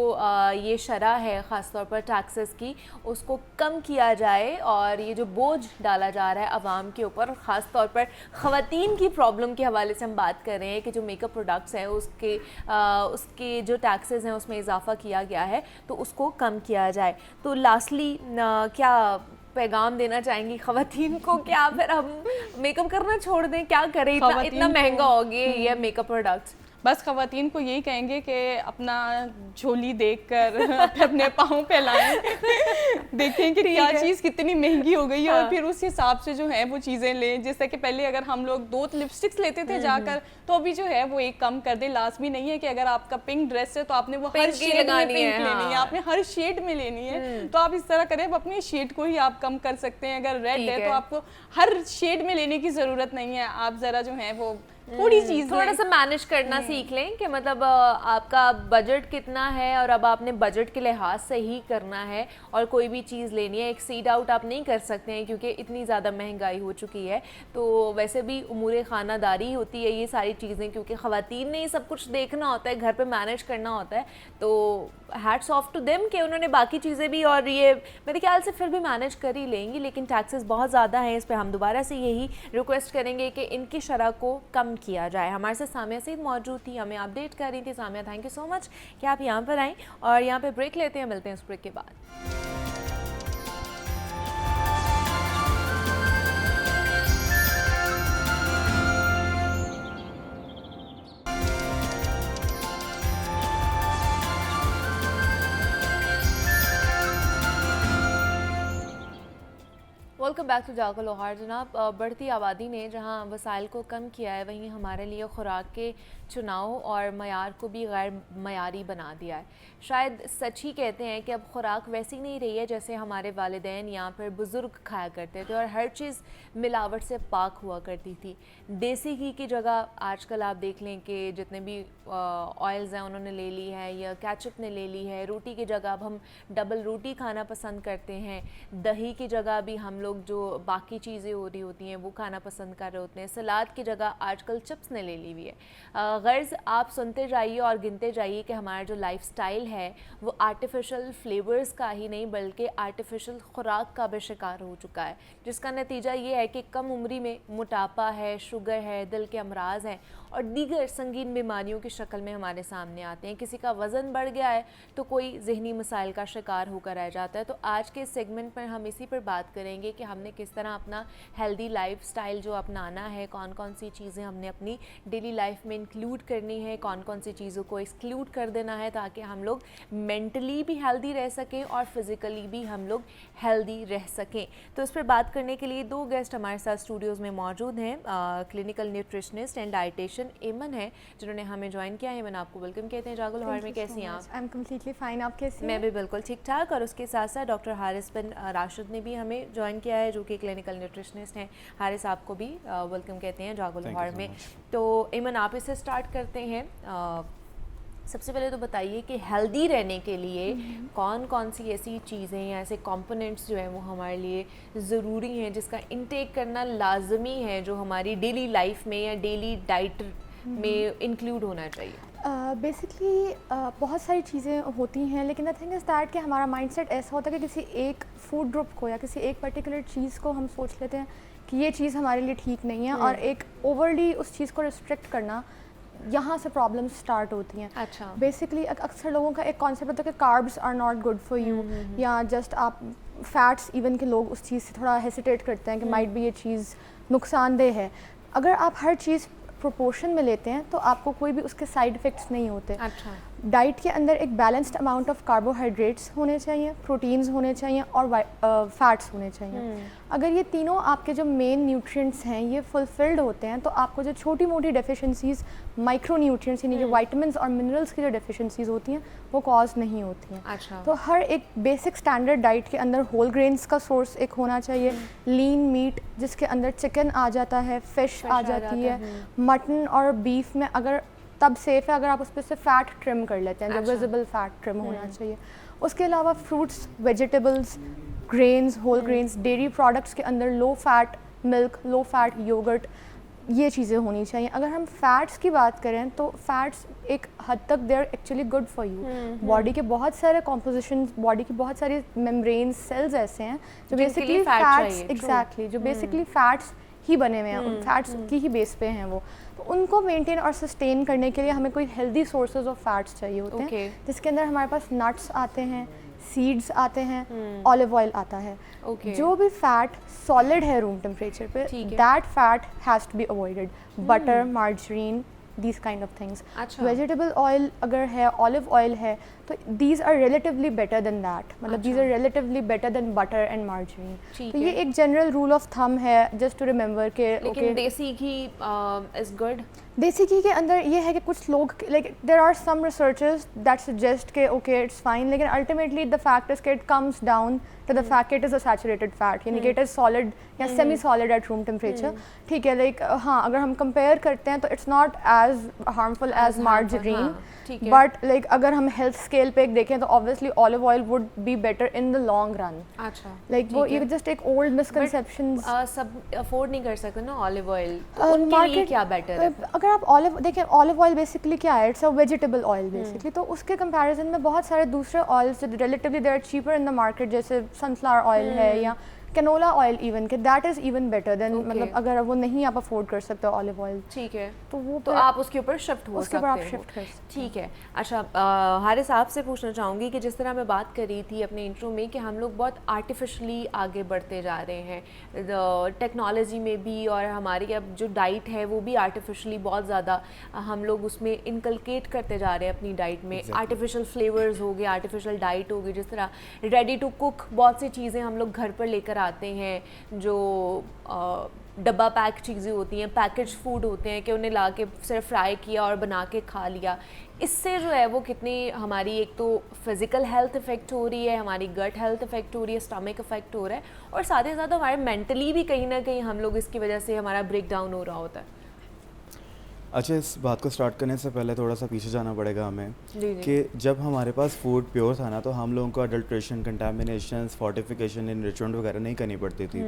Speaker 1: ये शरह है ख़ासतौर पर टैक्सेस की, उसको कम किया जाए और ये जो बोझ डाला जा रहा है आवाम के ऊपर, ख़ास तौर पर ख़वातीन की प्रॉब्लम के हवाले से हम बात कर रहे हैं कि जो मेकअप प्रोडक्ट्स हैं उसके जो टैक्सेस हैं उसमें इजाफा किया गया है, तो उसको कम किया जाए। तो लास्टली क्या पैगाम देना चाहेंगी ख़वातीन को? क्या फिर हम मेकअप करना छोड़ दें? क्या करें? इतना महंगा हो गया ये मेकअप प्रोडक्ट्स।
Speaker 2: बस ख़वातीन को यही कहेंगे कि अपना झोली देखकर अपने पाँव फैलाएं, देखें कि क्या चीज़ कितनी महंगी हो गई है। और फिर उस हिसाब से जो है वो चीज़ें लें। जैसे कि पहले अगर हम लोग 2 लिपस्टिक्स लेते थे जाकर, तो अभी जो है वो एक कम कर दे। लाजमी नहीं है कि अगर आपका पिंक ड्रेस है तो आपने वो हर शेड में पिंक लेनी है, आपने हर शेड में लेनी है। तो आप इस तरह करें, अपनी शेड को ही आप कम कर सकते हैं। अगर रेड है तो आपको हर शेड में लेने की ज़रूरत नहीं है। आप ज़रा जो है वो थोड़ी चीज़
Speaker 1: थोड़ा सा मैनेज करना सीख लें कि मतलब आपका बजट कितना है और अब आपने बजट के लिहाज से ही करना है और कोई भी चीज़ लेनी है। एक्सीड आउट आप नहीं कर सकते हैं क्योंकि इतनी ज़्यादा महंगाई हो चुकी है। तो वैसे भी उमूर खानादारी होती है ये सारी चीज़ें, क्योंकि ख़वातीन ने ये सब कुछ देखना होता है, घर पे मैनेज करना होता है। तो हैट्स ऑफ टू देम कि उन्होंने बाकी चीज़ें भी, और ये मेरे ख्याल से फिर भी मैनेज कर ही लेंगी। लेकिन टैक्सेस बहुत ज़्यादा हैं, इस पर हम दोबारा से यही रिक्वेस्ट करेंगे कि इनकी शरह को कम किया जाए। हमारे साथ सामिया सईद मौजूद थी, हमें अपडेट कर रही थी। Samia, thank you so much कि आप यहाँ पर आएँ। और यहाँ पे ब्रेक लेते हैं, मिलते हैं उस ब्रेक के बाद। वेलकम बैक टू जागो लाहौर। जनाब, बढ़ती आबादी ने जहां वसाइल को कम किया है, वहीं हमारे लिए खुराक के चुनाव और मयार को भी गैर मयारी बना दिया है। शायद सच ही कहते हैं कि अब खुराक वैसी नहीं रही है जैसे हमारे वालिदैन यहाँ पर बुज़ुर्ग खाया करते थे और हर चीज़ मिलावट से पाक हुआ करती थी। देसी घी की जगह आजकल आप देख लें कि जितने भी ऑयल्स हैं उन्होंने ले ली है, या केचप ने ले ली है। रोटी की जगह अब हम डबल रोटी खाना पसंद करते हैं। दही की जगह भी हम लोग जो बाकी चीज़ें हो रही होती हैं वो खाना पसंद कर रहे होते हैं। सलाद की जगह आजकल चिप्स ने ले ली हुई है। गर्ज़ आप सुनते जाइए और गिनते जाइए कि हमारा जो लाइफस्टाइल है वो आर्टिफिशियल फ्लेवर्स का ही नहीं बल्कि आर्टिफिशियल खुराक का भी शिकार हो चुका है, जिसका नतीजा ये है कि कम उम्री में मोटापा है, शुगर है, दिल के अमराज हैं और दीगर संगीन बीमारियों की शक्ल में हमारे सामने आते हैं। किसी का वज़न बढ़ गया है तो कोई जहनी मसाइल का शिकार होकर रह जाता है। तो आज के सेगमेंट पर हम इसी पर बात करेंगे कि हमने किस तरह अपना हेल्दी लाइफस्टाइल जो अपनाना है, कौन कौन सी चीज़ें हमने अपनी डेली लाइफ में इंक्लूड करनी है, कौन कौन सी चीज़ों को एक्सक्लूड कर देना है, ताकि हम लोग मेंटली भी हेल्दी रह सकें और फिज़िकली भी हम लोग हेल्दी रह सकें। तो इस पर बात करने के लिए 2 गेस्ट हमारे साथ स्टूडियोज़ में मौजूद हैं। क्लिनिकल न्यूट्रिशनिस्ट एंड डाइटिशियन एमन है जिन्होंने हमें ज्वाइन किया है। एमन, आपको वेलकम कहते हैं जागो लाहौर में। कैसी हैं आप?
Speaker 3: आई एम कम्प्लीटली फाइन, आप कैसी हैं?
Speaker 1: मैं भी बिल्कुल ठीक ठाक। और उसके साथ साथ डॉक्टर हारिस बिन राशिद ने भी हमें ज्वाइन किया है, जो कि क्लिनिकल न्यूट्रिशनिस्ट हैं। हारिस, आपको भी वेलकम कहते हैं जागो लाहौर में। तो एमन, आप इससे स्टार्ट करते हैं। सबसे पहले तो बताइए कि हेल्दी रहने के लिए कौन कौन सी ऐसी चीज़ें या ऐसे कंपोनेंट्स जो हैं वो हमारे लिए ज़रूरी हैं, जिसका इंटेक करना लाजमी है, जो हमारी डेली लाइफ में या डेली डाइट में इंक्लूड होना चाहिए।
Speaker 3: बेसिकली बहुत सारी चीज़ें होती हैं, लेकिन द थिंग इज़ दैट कि हमारा माइंडसेट ऐसा होता है कि किसी एक फूड ग्रुप को या किसी एक पर्टिकुलर चीज़ को हम सोच लेते हैं कि ये चीज़ हमारे लिए ठीक नहीं है, और एक ओवरली उस चीज़ को रिस्ट्रिक्ट करना, यहाँ से प्रॉब्लम्स स्टार्ट होती हैं।
Speaker 1: अच्छा।
Speaker 3: बेसिकली अक्सर लोगों का एक कॉन्सेप्ट होता है कि carbs are not good for you, या जस्ट आप फैट्स, इवन के लोग उस चीज़ से थोड़ा हेसिटेट करते हैं कि माइट भी ये चीज़ नुकसानदेह है। अगर आप हर चीज़ प्रोपोर्शन में लेते हैं तो आपको कोई भी उसके साइड इफ़ेक्ट्स नहीं होते।
Speaker 1: अच्छा।
Speaker 3: डाइट के अंदर एक बैलेंस्ड अमाउंट ऑफ कार्बोहाइड्रेट्स होने चाहिए, प्रोटीन्स होने चाहिए, और फैट्स होने चाहिए। अगर ये तीनों आपके जो मेन न्यूट्रिएंट्स हैं ये फुलफिल्ड होते हैं, तो आपको जो छोटी मोटी डेफिशिएंसीज, माइक्रो न्यूट्रिएंट्स यानी जो वाइटामिन्स और मिनरल्स की जो डेफिशिएंसीज होती हैं वो कॉज नहीं होती हैं।
Speaker 1: अच्छा।
Speaker 3: तो हर एक बेसिक स्टैंडर्ड डाइट के अंदर होल ग्रेन्स का सोर्स एक होना चाहिए, लीन मीट जिसके अंदर चिकन आ जाता है, फिश आ जाती है, मटन और बीफ में अगर तब सेफ है अगर आप उस पर से फ़ैट ट्रिम कर लेते हैं, जो विजिबल फ़ैट ट्रिम होना चाहिए। उसके अलावा fruits, vegetables, grains, whole grains, dairy products के अंदर low fat milk, low fat yogurt, ये चीज़ें होनी चाहिए। अगर हम फैट्स की बात करें तो फैट्स एक हद तक they are actually good for you. Body के बहुत सारे कॉम्पोजिशन, बॉडी की बहुत सारी मेम्ब्रेन सेल्स ऐसे हैं जो बेसिकली फैट्स, एग्जैक्टली, जो बेसिकली फैट्स ही बने हुए हैं, फैट्स की ही बेस पे हैं वो। तो उनको मेंटेन और सस्टेन करने के लिए हमें कोई हेल्दी सोर्सेज ऑफ फैट्स चाहिए होते हैं, जिसके अंदर हमारे पास नट्स आते हैं, सीड्स आते हैं, ऑलिव ऑयल आता है। जो भी फैट सॉलिड है रूम टेम्परेचर पे, that fat has to be avoided. Butter, margarine, these kind of things. Vegetable oil अगर है, ऑलिव ऑयल है, तो these are relatively better than that, मतलब these are relatively better than butter and margarine. तो ये एक general rule of thumb है, just to remember के।
Speaker 1: लेकिन देसी घी इज गुड।
Speaker 3: देसी घी के अंदर ये है कि कुछ लोग, like there are some researchers that suggest के ओके इट्स फाइन, लेकिन अल्टीमेटली द फैक्ट इज कि it comes down to the fact it is a saturated fat, यानी कि इट इज़ सॉलिड या semi solid at room temperature. ठीक है, like हाँ, अगर हम कंपेयर करते हैं तो it's not as harmful as margarine, but like अगर हम हेल्थ स्केल पे देखें तो obviously olive oil would be better in the long run.
Speaker 1: अच्छा।
Speaker 3: लाइक वो ये जस्ट एक ओल्ड मिसकंसेप्शन,
Speaker 1: सब अफोर्ड नहीं कर सकते ना ऑलिव ऑयल, तो उनके लिए क्या बेटर है?
Speaker 3: अगर आप ऑलिव देखें, ऑलिव ऑयल बेसिकली क्या है, it's a vegetable oil basically, तो उसके कंपैरिजन में बहुत सारे दूसरे oils relatively they are cheaper in the market, जैसे सनफ्लावर ऑयल है या कैनोला ऑयल, इवन के that is even better than, मतलब अगर वो नहीं आप अफोर्ड कर सकते ऑलिव ऑयल,
Speaker 1: ठीक है,
Speaker 3: तो वो
Speaker 1: तो आप उसके ऊपर शिफ्ट हो सकते हो। ठीक है। अच्छा, हारिस साहब से पूछना चाहूँगी कि जिस तरह मैं बात कर रही थी अपने इंट्रो में कि हम लोग बहुत आर्टिफिशली आगे बढ़ते जा रहे हैं टेक्नोलॉजी में भी, और हमारी अब जो डाइट है वो भी आर्टिफिशली बहुत ज़्यादा हम लोग उसमें इनकलकेट करते जा रहे हैं अपनी डाइट में। आर्टिफिशियल फ्लेवर्स हो गए, आर्टिफिशियल डाइट हो गई, जिस तरह रेडी टू कुक बहुत सी चीज़ें हम लोग घर पर लेकर आते हैं, जो डब्बा पैक चीज़ें होती हैं, पैकेज फूड होते हैं कि उन्हें ला के सिर्फ फ्राई किया और बना के खा लिया। इससे जो है वो कितनी हमारी एक तो फिज़िकल हेल्थ इफ़ेक्ट हो रही है, हमारी गट हेल्थ इफ़ेक्ट हो रही है, स्टमक इफ़ेक्ट हो रहा है, और साथ ही साथ हमारे मेंटली भी कहीं ना कहीं हम लोग इसकी वजह से हमारा ब्रेक डाउन हो रहा होता है।
Speaker 4: अच्छा, इस बात को स्टार्ट करने से पहले थोड़ा सा पीछे जाना पड़ेगा हमें कि जब हमारे पास फूड प्योर था ना, तो हम लोगों को अडल्ट्रेशन, कंटामिनेशन, फोर्टिफिकेशन, इनरिचमेंट वगैरह नहीं करनी पड़ती थी।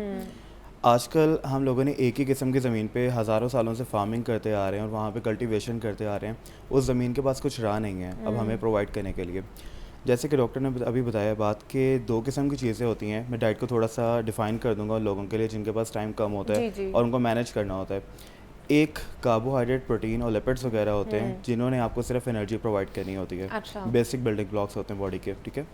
Speaker 4: आजकल हम लोगों ने एक ही किस्म की ज़मीन पे हज़ारों सालों से फार्मिंग करते आ रहे हैं और वहाँ पे कल्टीवेशन करते आ रहे हैं, उस ज़मीन के पास कुछ रहा नहीं है अब हमें प्रोवाइड करने के लिए। जैसे कि डॉक्टर ने अभी बताया बात कि 2 किस्म की चीज़ें होती हैं। मैं डाइट को थोड़ा सा डिफ़ाइन कर दूंगा उन लोगों के लिए जिनके पास टाइम कम होता है और उनको मैनेज करना होता है। एक कार्बोहाइड्रेट, प्रोटीन और लिपिड्स वगैरह होते हैं जिन्होंने आपको सिर्फ एनर्जी प्रोवाइड करनी होती है।
Speaker 1: अच्छा।
Speaker 4: बेसिक बिल्डिंग ब्लॉक्स होते हैं बॉडी के, ठीक है।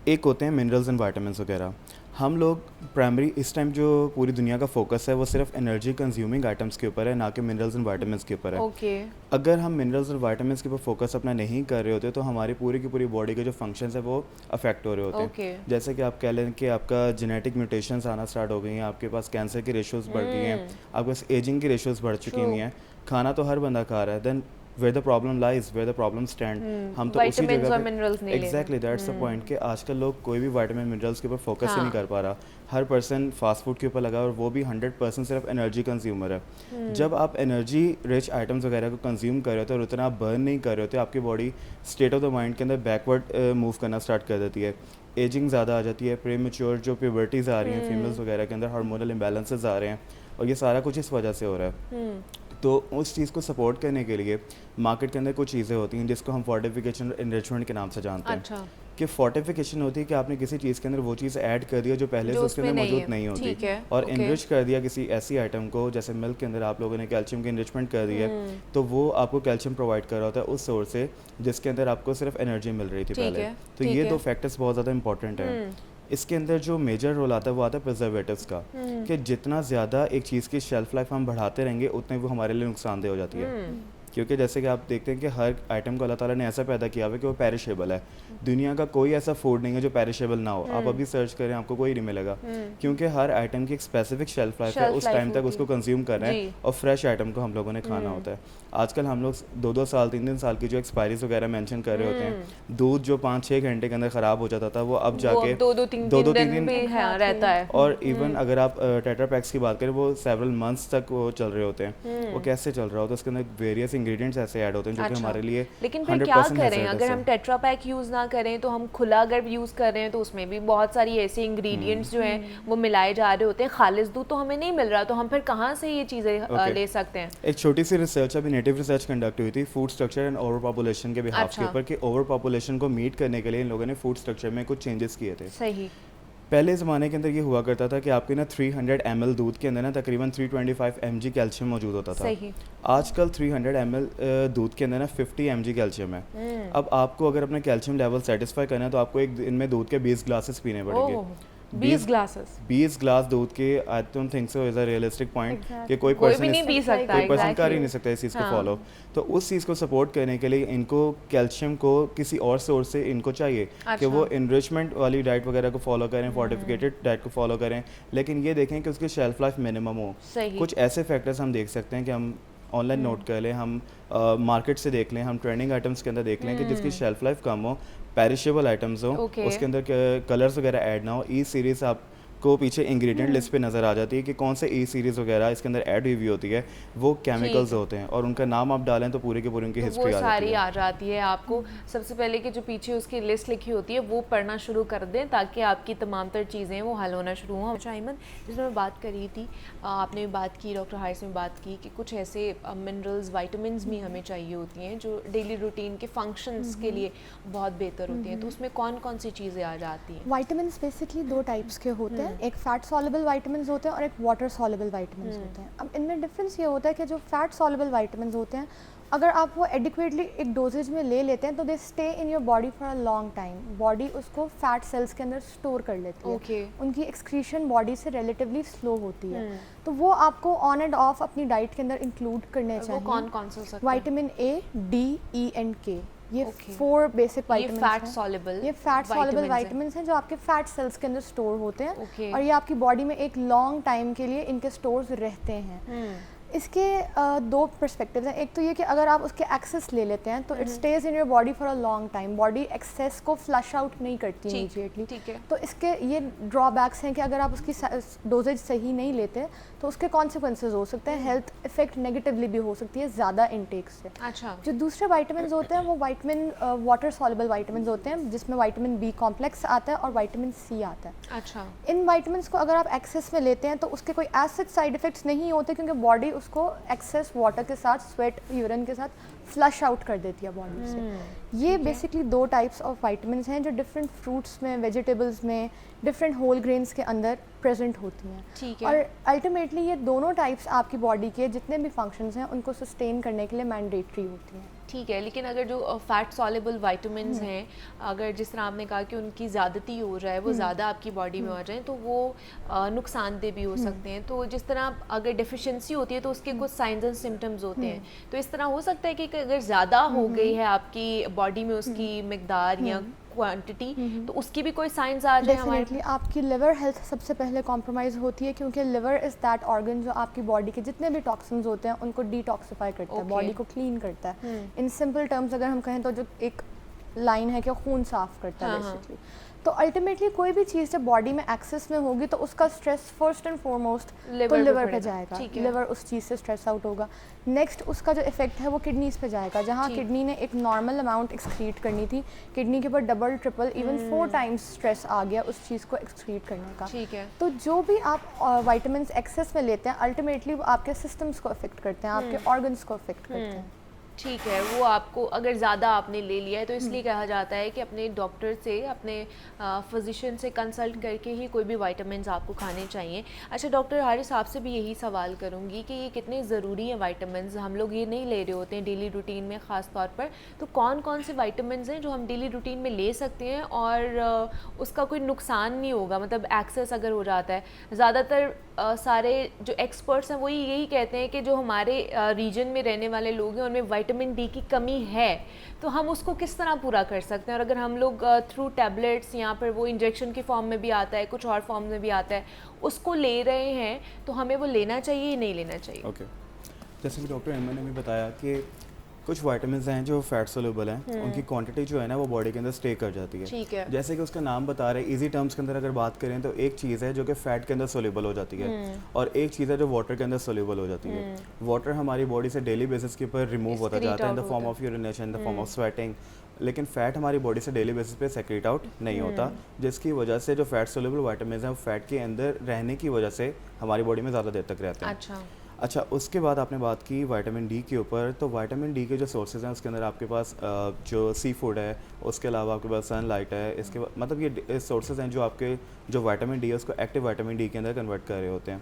Speaker 4: एक होते हैं मिनरल्स एंड वाइटामिन्स वगैरह। हम लोग प्राइमरी इस टाइम जो पूरी दुनिया का फोकस है वो सिर्फ एनर्जी कंज्यूमिंग आइटम्स के ऊपर है, ना कि मिनरल्स एंड वाइटामिन्स के ऊपर है। अगर हम मिनरल्स और वाइटामिन्स के ऊपर फोकस अपना नहीं कर रहे होते तो हमारी पूरी की पूरी बॉडी के जो फंक्शंस है वो अफेक्ट हो रहे होते हैं। जैसे कि आप कह लें कि आपका जेनेटिक म्यूटेशंस आना स्टार्ट हो गई हैं, आपके पास कैंसर की रेशियोज़ बढ़ गई हैं, आपके पास एजिंग की रेशियोज़ बढ़ चुकी हुई हैं। खाना तो हर बंदा खा रहा है, then where the problem lies, where the problem stand, हम तो उसी
Speaker 1: Vitamins
Speaker 4: जगह
Speaker 1: और
Speaker 4: पे
Speaker 1: minerals नहीं लेना।
Speaker 4: exactly that's the point कि आजकल लोग कोई भी विटामिन मिनरल्स के ऊपर फोकस ही नहीं कर पा रहा। हर पर्सन फास्ट फूड के ऊपर लगा और वो भी 100% सिर्फ एनर्जी कंज्यूमर है। जब आप एनर्जी रिच आइटम्स वगैरह को कंज्यूम कर रहे होते हैं और उतना आप बर्न नहीं कर रहे होते, आपकी body state of the mind के अंदर बैकवर्ड मूव करना स्टार्ट कर देती है, एजिंग ज़्यादा आ जाती है, प्रीमेच्योर जो प्यूबर्टीज़ आ रही हैं फीमेल्स वगैरह के अंदर, हार्मोनल इम्बैलेंसेस आ रहे हैं, और ये सारा कुछ इस वजह से हो रहा है। तो उस चीज़ को सपोर्ट करने के लिए मार्केट के अंदर कुछ चीज़ें होती हैं जिसको हम फोर्टिफिकेशन एनरिचमेंट के नाम से जानते हैं।
Speaker 1: अच्छा।
Speaker 4: कि फोर्टिफिकेशन होती है कि आपने किसी चीज़ के अंदर वो चीज़ ऐड कर दिया जो पहले से उसके अंदर मौजूद नहीं होती, और इनरिच कर दिया किसी ऐसी आइटम को, जैसे मिल्क के अंदर आप लोगों ने कैल्शियम की इनरिचमेंट कर दी है, तो वो आपको कैल्शियम प्रोवाइड कर रहा होता है उस सोर्स से जिसके अंदर आपको सिर्फ एनर्जी मिल रही थी पहले। तो ये दो फैक्टर्स बहुत ज़्यादा इंपॉर्टेंट हैं। इसके अंदर जो मेजर रोल आता है वो आता है प्रिजर्वेटिव्स का, कि जितना ज़्यादा एक चीज़ की शेल्फ लाइफ हम बढ़ाते रहेंगे उतने वो हमारे लिए नुकसानदेह हो जाती है। क्योंकि जैसे कि आप देखते हैं कि हर आइटम को अल्लाह ताला ने ऐसा पैदा किया हुआ है कि वो पेरिशेबल है। दुनिया का कोई ऐसा फूड नहीं है जो पेरिशेबल ना हो। आप अभी सर्च करें आपको कोई नहीं मिलेगा, क्योंकि हर आइटम की एक स्पेसिफिक शेल्फ लाइफ है, उस टाइम तक उसको कंज्यूम करना है और फ्रेश आइटम को हम लोगों ने खाना होता है। आजकल हम लोग 2-2 साल 3-3 साल की जो एक्सपायरीज वगैरह मेंशन कर रहे होते हैं, दूध जो 5-6 घंटे के अंदर ख़राब हो जाता था वो अब जाके
Speaker 1: 2-3 दिन रहता है।
Speaker 4: और इवन अगर आप टेट्रा पैक्स की बात करें वो सेवरल मंथ्स तक वो चल रहे होते हैं। वो कैसे चल रहा होता है, उसके अंदर वेरियस इंग्रेडिएंट्स ऐसे ऐड होते हैं जो कि हमारे लिए
Speaker 1: लेकिन फिर क्या करें अगर हम टेट्रा पैक यूज़ ना करें, तो हम खुला अगर यूज़ कर रहे हैं तो उसमें भी बहुत सारी ऐसी इंग्रेडिएंट्स जो हैं वो मिलाए जा रहे होते हैं। खालिस दूध तो हमें नहीं मिल रहा, तो हम फिर कहाँ से ये चीज़ें ले सकते हैं?
Speaker 4: एक छोटी सी रिसर्च अभी नेटिव रिसर्च कंडक्ट हुई थी food structure and over population के बिहाफ के ऊपर, कि ओवर पॉपुलेशन को मीट करने के लिए इन लोगों ने फूड स्ट्रक्चर में कुछ चेंजेस किए थे।
Speaker 1: सही।
Speaker 4: पहले ज़माने के अंदर ये हुआ करता था कि आपके ना 300 ml दूध के अंदर ना तकरीबन 325 mg कैल्शियम मौजूद होता था।
Speaker 1: सही।
Speaker 4: आजकल 300 ml दूध के अंदर ना 50 mg कैल्शियम है। अब आपको अगर अपना कैल्शियम लेवल सेटिस्फाई करना है तो आपको एक दिन में दूध के 20 ग्लासेस पीने पड़ेंगे।
Speaker 1: 20 ग्लासेस
Speaker 4: 20 ग्लास दूध के, I don't think so is a realistic point कि कोई
Speaker 1: भी नहीं पी सकता,
Speaker 4: कोई पर्सन कर ही नहीं सकता इस चीज़ को फॉलो। तो उस चीज़ को सपोर्ट करने के लिए इनको कैल्शियम को किसी और सोर्स से इनको चाहिए कि वो इनरिचमेंट वाली डाइट वगैरह को फॉलो करें, फोर्टिफिकेटेड डाइट को फॉलो करें, लेकिन ये देखें कि उसकी शेल्फ लाइफ मिनिमम हो। कुछ ऐसे फैक्टर्स हम देख सकते हैं कि हम ऑनलाइन नोट कर लें, हम मार्केट से देख लें, हम ट्रेंडिंग आइटम्स के अंदर देख लें कि जिसकी शेल्फ लाइफ कम हो, पेरिशेबल आइटम्स हो, उसके अंदर कलर्स वगैरह ऐड ना हो। ई सीरीज़ आपको पीछे इंग्रेडिएंट लिस्ट पे नज़र आ जाती है कि कौन से ई सीरीज़ वगैरह इसके अंदर ऐड हुई होती है, वो केमिकल्स होते हैं और उनका नाम आप डालें तो पूरी की पूरी उनकी हिस्ट्री
Speaker 1: आ जाती है। आपको सबसे पहले कि जो पीछे उसकी लिस्ट लिखी होती है वो पढ़ना शुरू कर दें ताकि आपकी तमाम तर चीज़ें वो हल होना शुरू हों। अच्छा अयमन, जिसमें मैं बात कर रही थी, आपने भी बात की, डॉक्टर हारिस ने बात की कि कुछ ऐसे मिनरल्स वाइटामिन्स भी हमें चाहिए होती हैं जो डेली रूटीन के फंक्शंस के लिए बहुत बेहतर होती हैं, तो उसमें कौन कौन सी चीज़ें आ जाती हैं?
Speaker 3: वाइटामिन्स बेसिकली 2 टाइप्स के होते हैं, एक फैट सॉल्युबल वाइटामिन्स होते हैं और एक वाटर सॉल्युबल वाइटामिन्स होते हैं। अब इनमें डिफरेंस ये होता है कि जो फैट सॉल्युबल वाइटामिन्स होते हैं अगर आप वो एडिक्वेटली एक डोजेज में ले लेते हैं तो they stay in your body for a long time. Body उसको फैट सेल्स के अंदर स्टोर कर लेती है। उनकी एक्सक्रीशन बॉडी से रिलेटिवली स्लो होती है, तो वो आपको ऑन एंड ऑफ अपनी डाइट के अंदर इंक्लूड करने चाहिए।
Speaker 1: कौन कौन से हो सकते हैं?
Speaker 3: Vitamin A, D, E and के, ये 4 बेसिक विटामिन्स हैं। ये फैट सॉल्युबल विटामिन्स हैं जो आपके फैट सेल्स के अंदर स्टोर होते हैं और ये आपकी बॉडी में एक लॉन्ग टाइम के लिए इनके स्टोर्स रहते हैं। इसके 2 पर्सपेक्टिव्स हैं। एक तो ये कि अगर आप उसके एक्सेस ले लेते हैं तो it stays in your body for a long time, body excess को फ्लश आउट नहीं करती इमीडिएटली। तो इसके ये ड्रॉबैक्स हैं कि अगर आप उसकी डोजेज सही नहीं लेते तो उसके कॉन्सिक्वेंसेज हो सकते हैं, हेल्थ इफेक्ट नेगेटिवली भी हो सकती है ज़्यादा इनटेक से।
Speaker 1: अच्छा।
Speaker 3: जो दूसरे वाइटामिन होते हैं वो वाइटामिन वाटर सॉल्युबल वाइटामिन होते हैं जिसमें विटामिन बी कॉम्प्लेक्स आता है और विटामिन सी आता है।
Speaker 1: अच्छा।
Speaker 3: इन वाइटामिन को अगर आप एक्सेस में लेते हैं तो उसके कोई एसिड साइड इफेक्ट्स नहीं होते क्योंकि बॉडी उसको एक्सेस वाटर के साथ, स्वेट, यूरिन के साथ फ्लश आउट कर देती है बॉडी से। ये बेसिकली 2 टाइप्स ऑफ वाइटामिन हैं जो डिफरेंट फ्रूट्स में, वेजिटेबल्स में, डिफरेंट होल ग्रेन्स के अंदर प्रेजेंट होती हैं। और अल्टीमेटली ये दोनों टाइप्स आपकी बॉडी के जितने भी फंक्शंस हैं उनको सस्टेन करने के लिए मैंडेटरी होती हैं।
Speaker 1: ठीक है, लेकिन अगर जो फैट सॉल्युबल वाइटामिन्स हैं, अगर जिस तरह आपने कहा कि उनकी ज़्यादती हो जाए, वो ज़्यादा आपकी बॉडी में आ जाए तो वो नुकसानदेह भी हो सकते हैं। तो जिस तरह अगर डेफिशिएंसी होती है तो उसके कुछ साइंस एंड सिम्टम्स होते हैं, तो इस तरह हो सकता है कि अगर ज़्यादा हो गई है आपकी बॉडी में उसकी मिकदार या क्वांटिटी, तो उसकी भी कोई साइंस आ जाए हमारे?
Speaker 3: डेफिनेटली आपकी लिवर हेल्थ सबसे पहले कॉम्प्रोमाइज़ होती है, क्योंकि लिवर इज़ दैट ऑर्गन जो आपकी बॉडी के जितने भी टॉक्सिन्स होते हैं उनको डिटॉक्सिफाई करता है, बॉडी को क्लीन करता है। इन सिंपल टर्म्स अगर हम कहें तो जो एक लाइन है कि खून साफ करता है बेसिकली। तो अल्टीमेटली कोई भी चीज़ जब बॉडी में एक्सेस में होगी तो उसका स्ट्रेस फर्स्ट एंड फॉरमोस्ट तो लिवर पे जाएगा, लिवर उस चीज़ से स्ट्रेस आउट होगा। नेक्स्ट उसका जो इफेक्ट है वो किडनीज पे जाएगा, जहाँ किडनी ने एक नॉर्मल अमाउंट एक्सक्रीट करनी थी, किडनी के ऊपर double triple even 4 times stress आ गया उस चीज़ को एक्सक्रीट करने का।
Speaker 1: ठीक है।
Speaker 3: तो जो भी आप वाइटामिन एक्सेस में लेते हैं अल्टीमेटली वो आपके सिस्टम्स को अफेक्ट करते हैं, आपके ऑर्गन्स को अफेक्ट करते हैं।
Speaker 1: ठीक है, वो आपको अगर ज़्यादा आपने ले लिया है तो इसलिए कहा जाता है कि अपने डॉक्टर से, अपने फिजिशियन से कंसल्ट करके ही कोई भी विटामिन्स आपको खाने चाहिए। अच्छा डॉक्टर हारिस, आपसे भी यही सवाल करूँगी कि ये कितने ज़रूरी हैं विटामिन्स, हम लोग ये नहीं ले रहे होते हैं डेली रूटीन में ख़ास तौर पर, तो कौन कौन से विटामिन्स हैं जो हम डेली रूटीन में ले सकते हैं और उसका कोई नुकसान नहीं होगा, मतलब एक्सेस अगर हो जाता है? ज़्यादातर सारे जो एक्सपर्ट्स हैं वही यही कहते हैं कि जो हमारे रीजन में रहने वाले लोग हैं उनमें विटामिन डी की कमी है, तो हम उसको किस तरह पूरा कर सकते हैं? और अगर हम लोग थ्रू टैबलेट्स या फिर वो इंजेक्शन की फॉर्म में भी आता है, कुछ और फॉर्म में भी आता है, उसको ले रहे हैं तो हमें वो लेना चाहिए या नहीं लेना चाहिए?
Speaker 4: ओके, जैसे कि डॉक्टर एमन ने भी बताया कि कुछ विटामिन्स हैं जो फैट सोल्यूबल हैं, उनकी क्वांटिटी जो है ना वो बॉडी के अंदर स्टे कर जाती है।
Speaker 1: ठीक है।
Speaker 4: जैसे कि उसका नाम बता रहे हैं, इजी टर्म्स के अंदर अगर बात करें तो एक चीज़ है जो कि फैट के अंदर सोल्यूबल हो जाती है और एक चीज़ है जो वाटर के अंदर सोल्यूबल हो जाती है। वाटर हमारी बॉडी से डेली बेसिस के ऊपर रिमूव होता जाता है in the form of urination, in the form of sweating, लेकिन फैट हमारी बॉडी से डेली बेसिस पे सेक्रेट आउट नहीं होता, जिसकी वजह से जो फैट सोल्यूबल विटामिन्स हैं वो फैट के अंदर रहने की वजह से हमारी बॉडी में ज़्यादा देर तक रहते हैं। अच्छा, उसके बाद आपने बात की विटामिन डी के ऊपर, तो विटामिन डी के जो सोर्सेज हैं उसके अंदर आपके पास जो सी फूड है, उसके अलावा आपके पास सनलाइट है, इसके मतलब ये सोर्सेज हैं जो आपके जो विटामिन डी है उसको एक्टिव विटामिन डी के अंदर कन्वर्ट कर रहे होते हैं।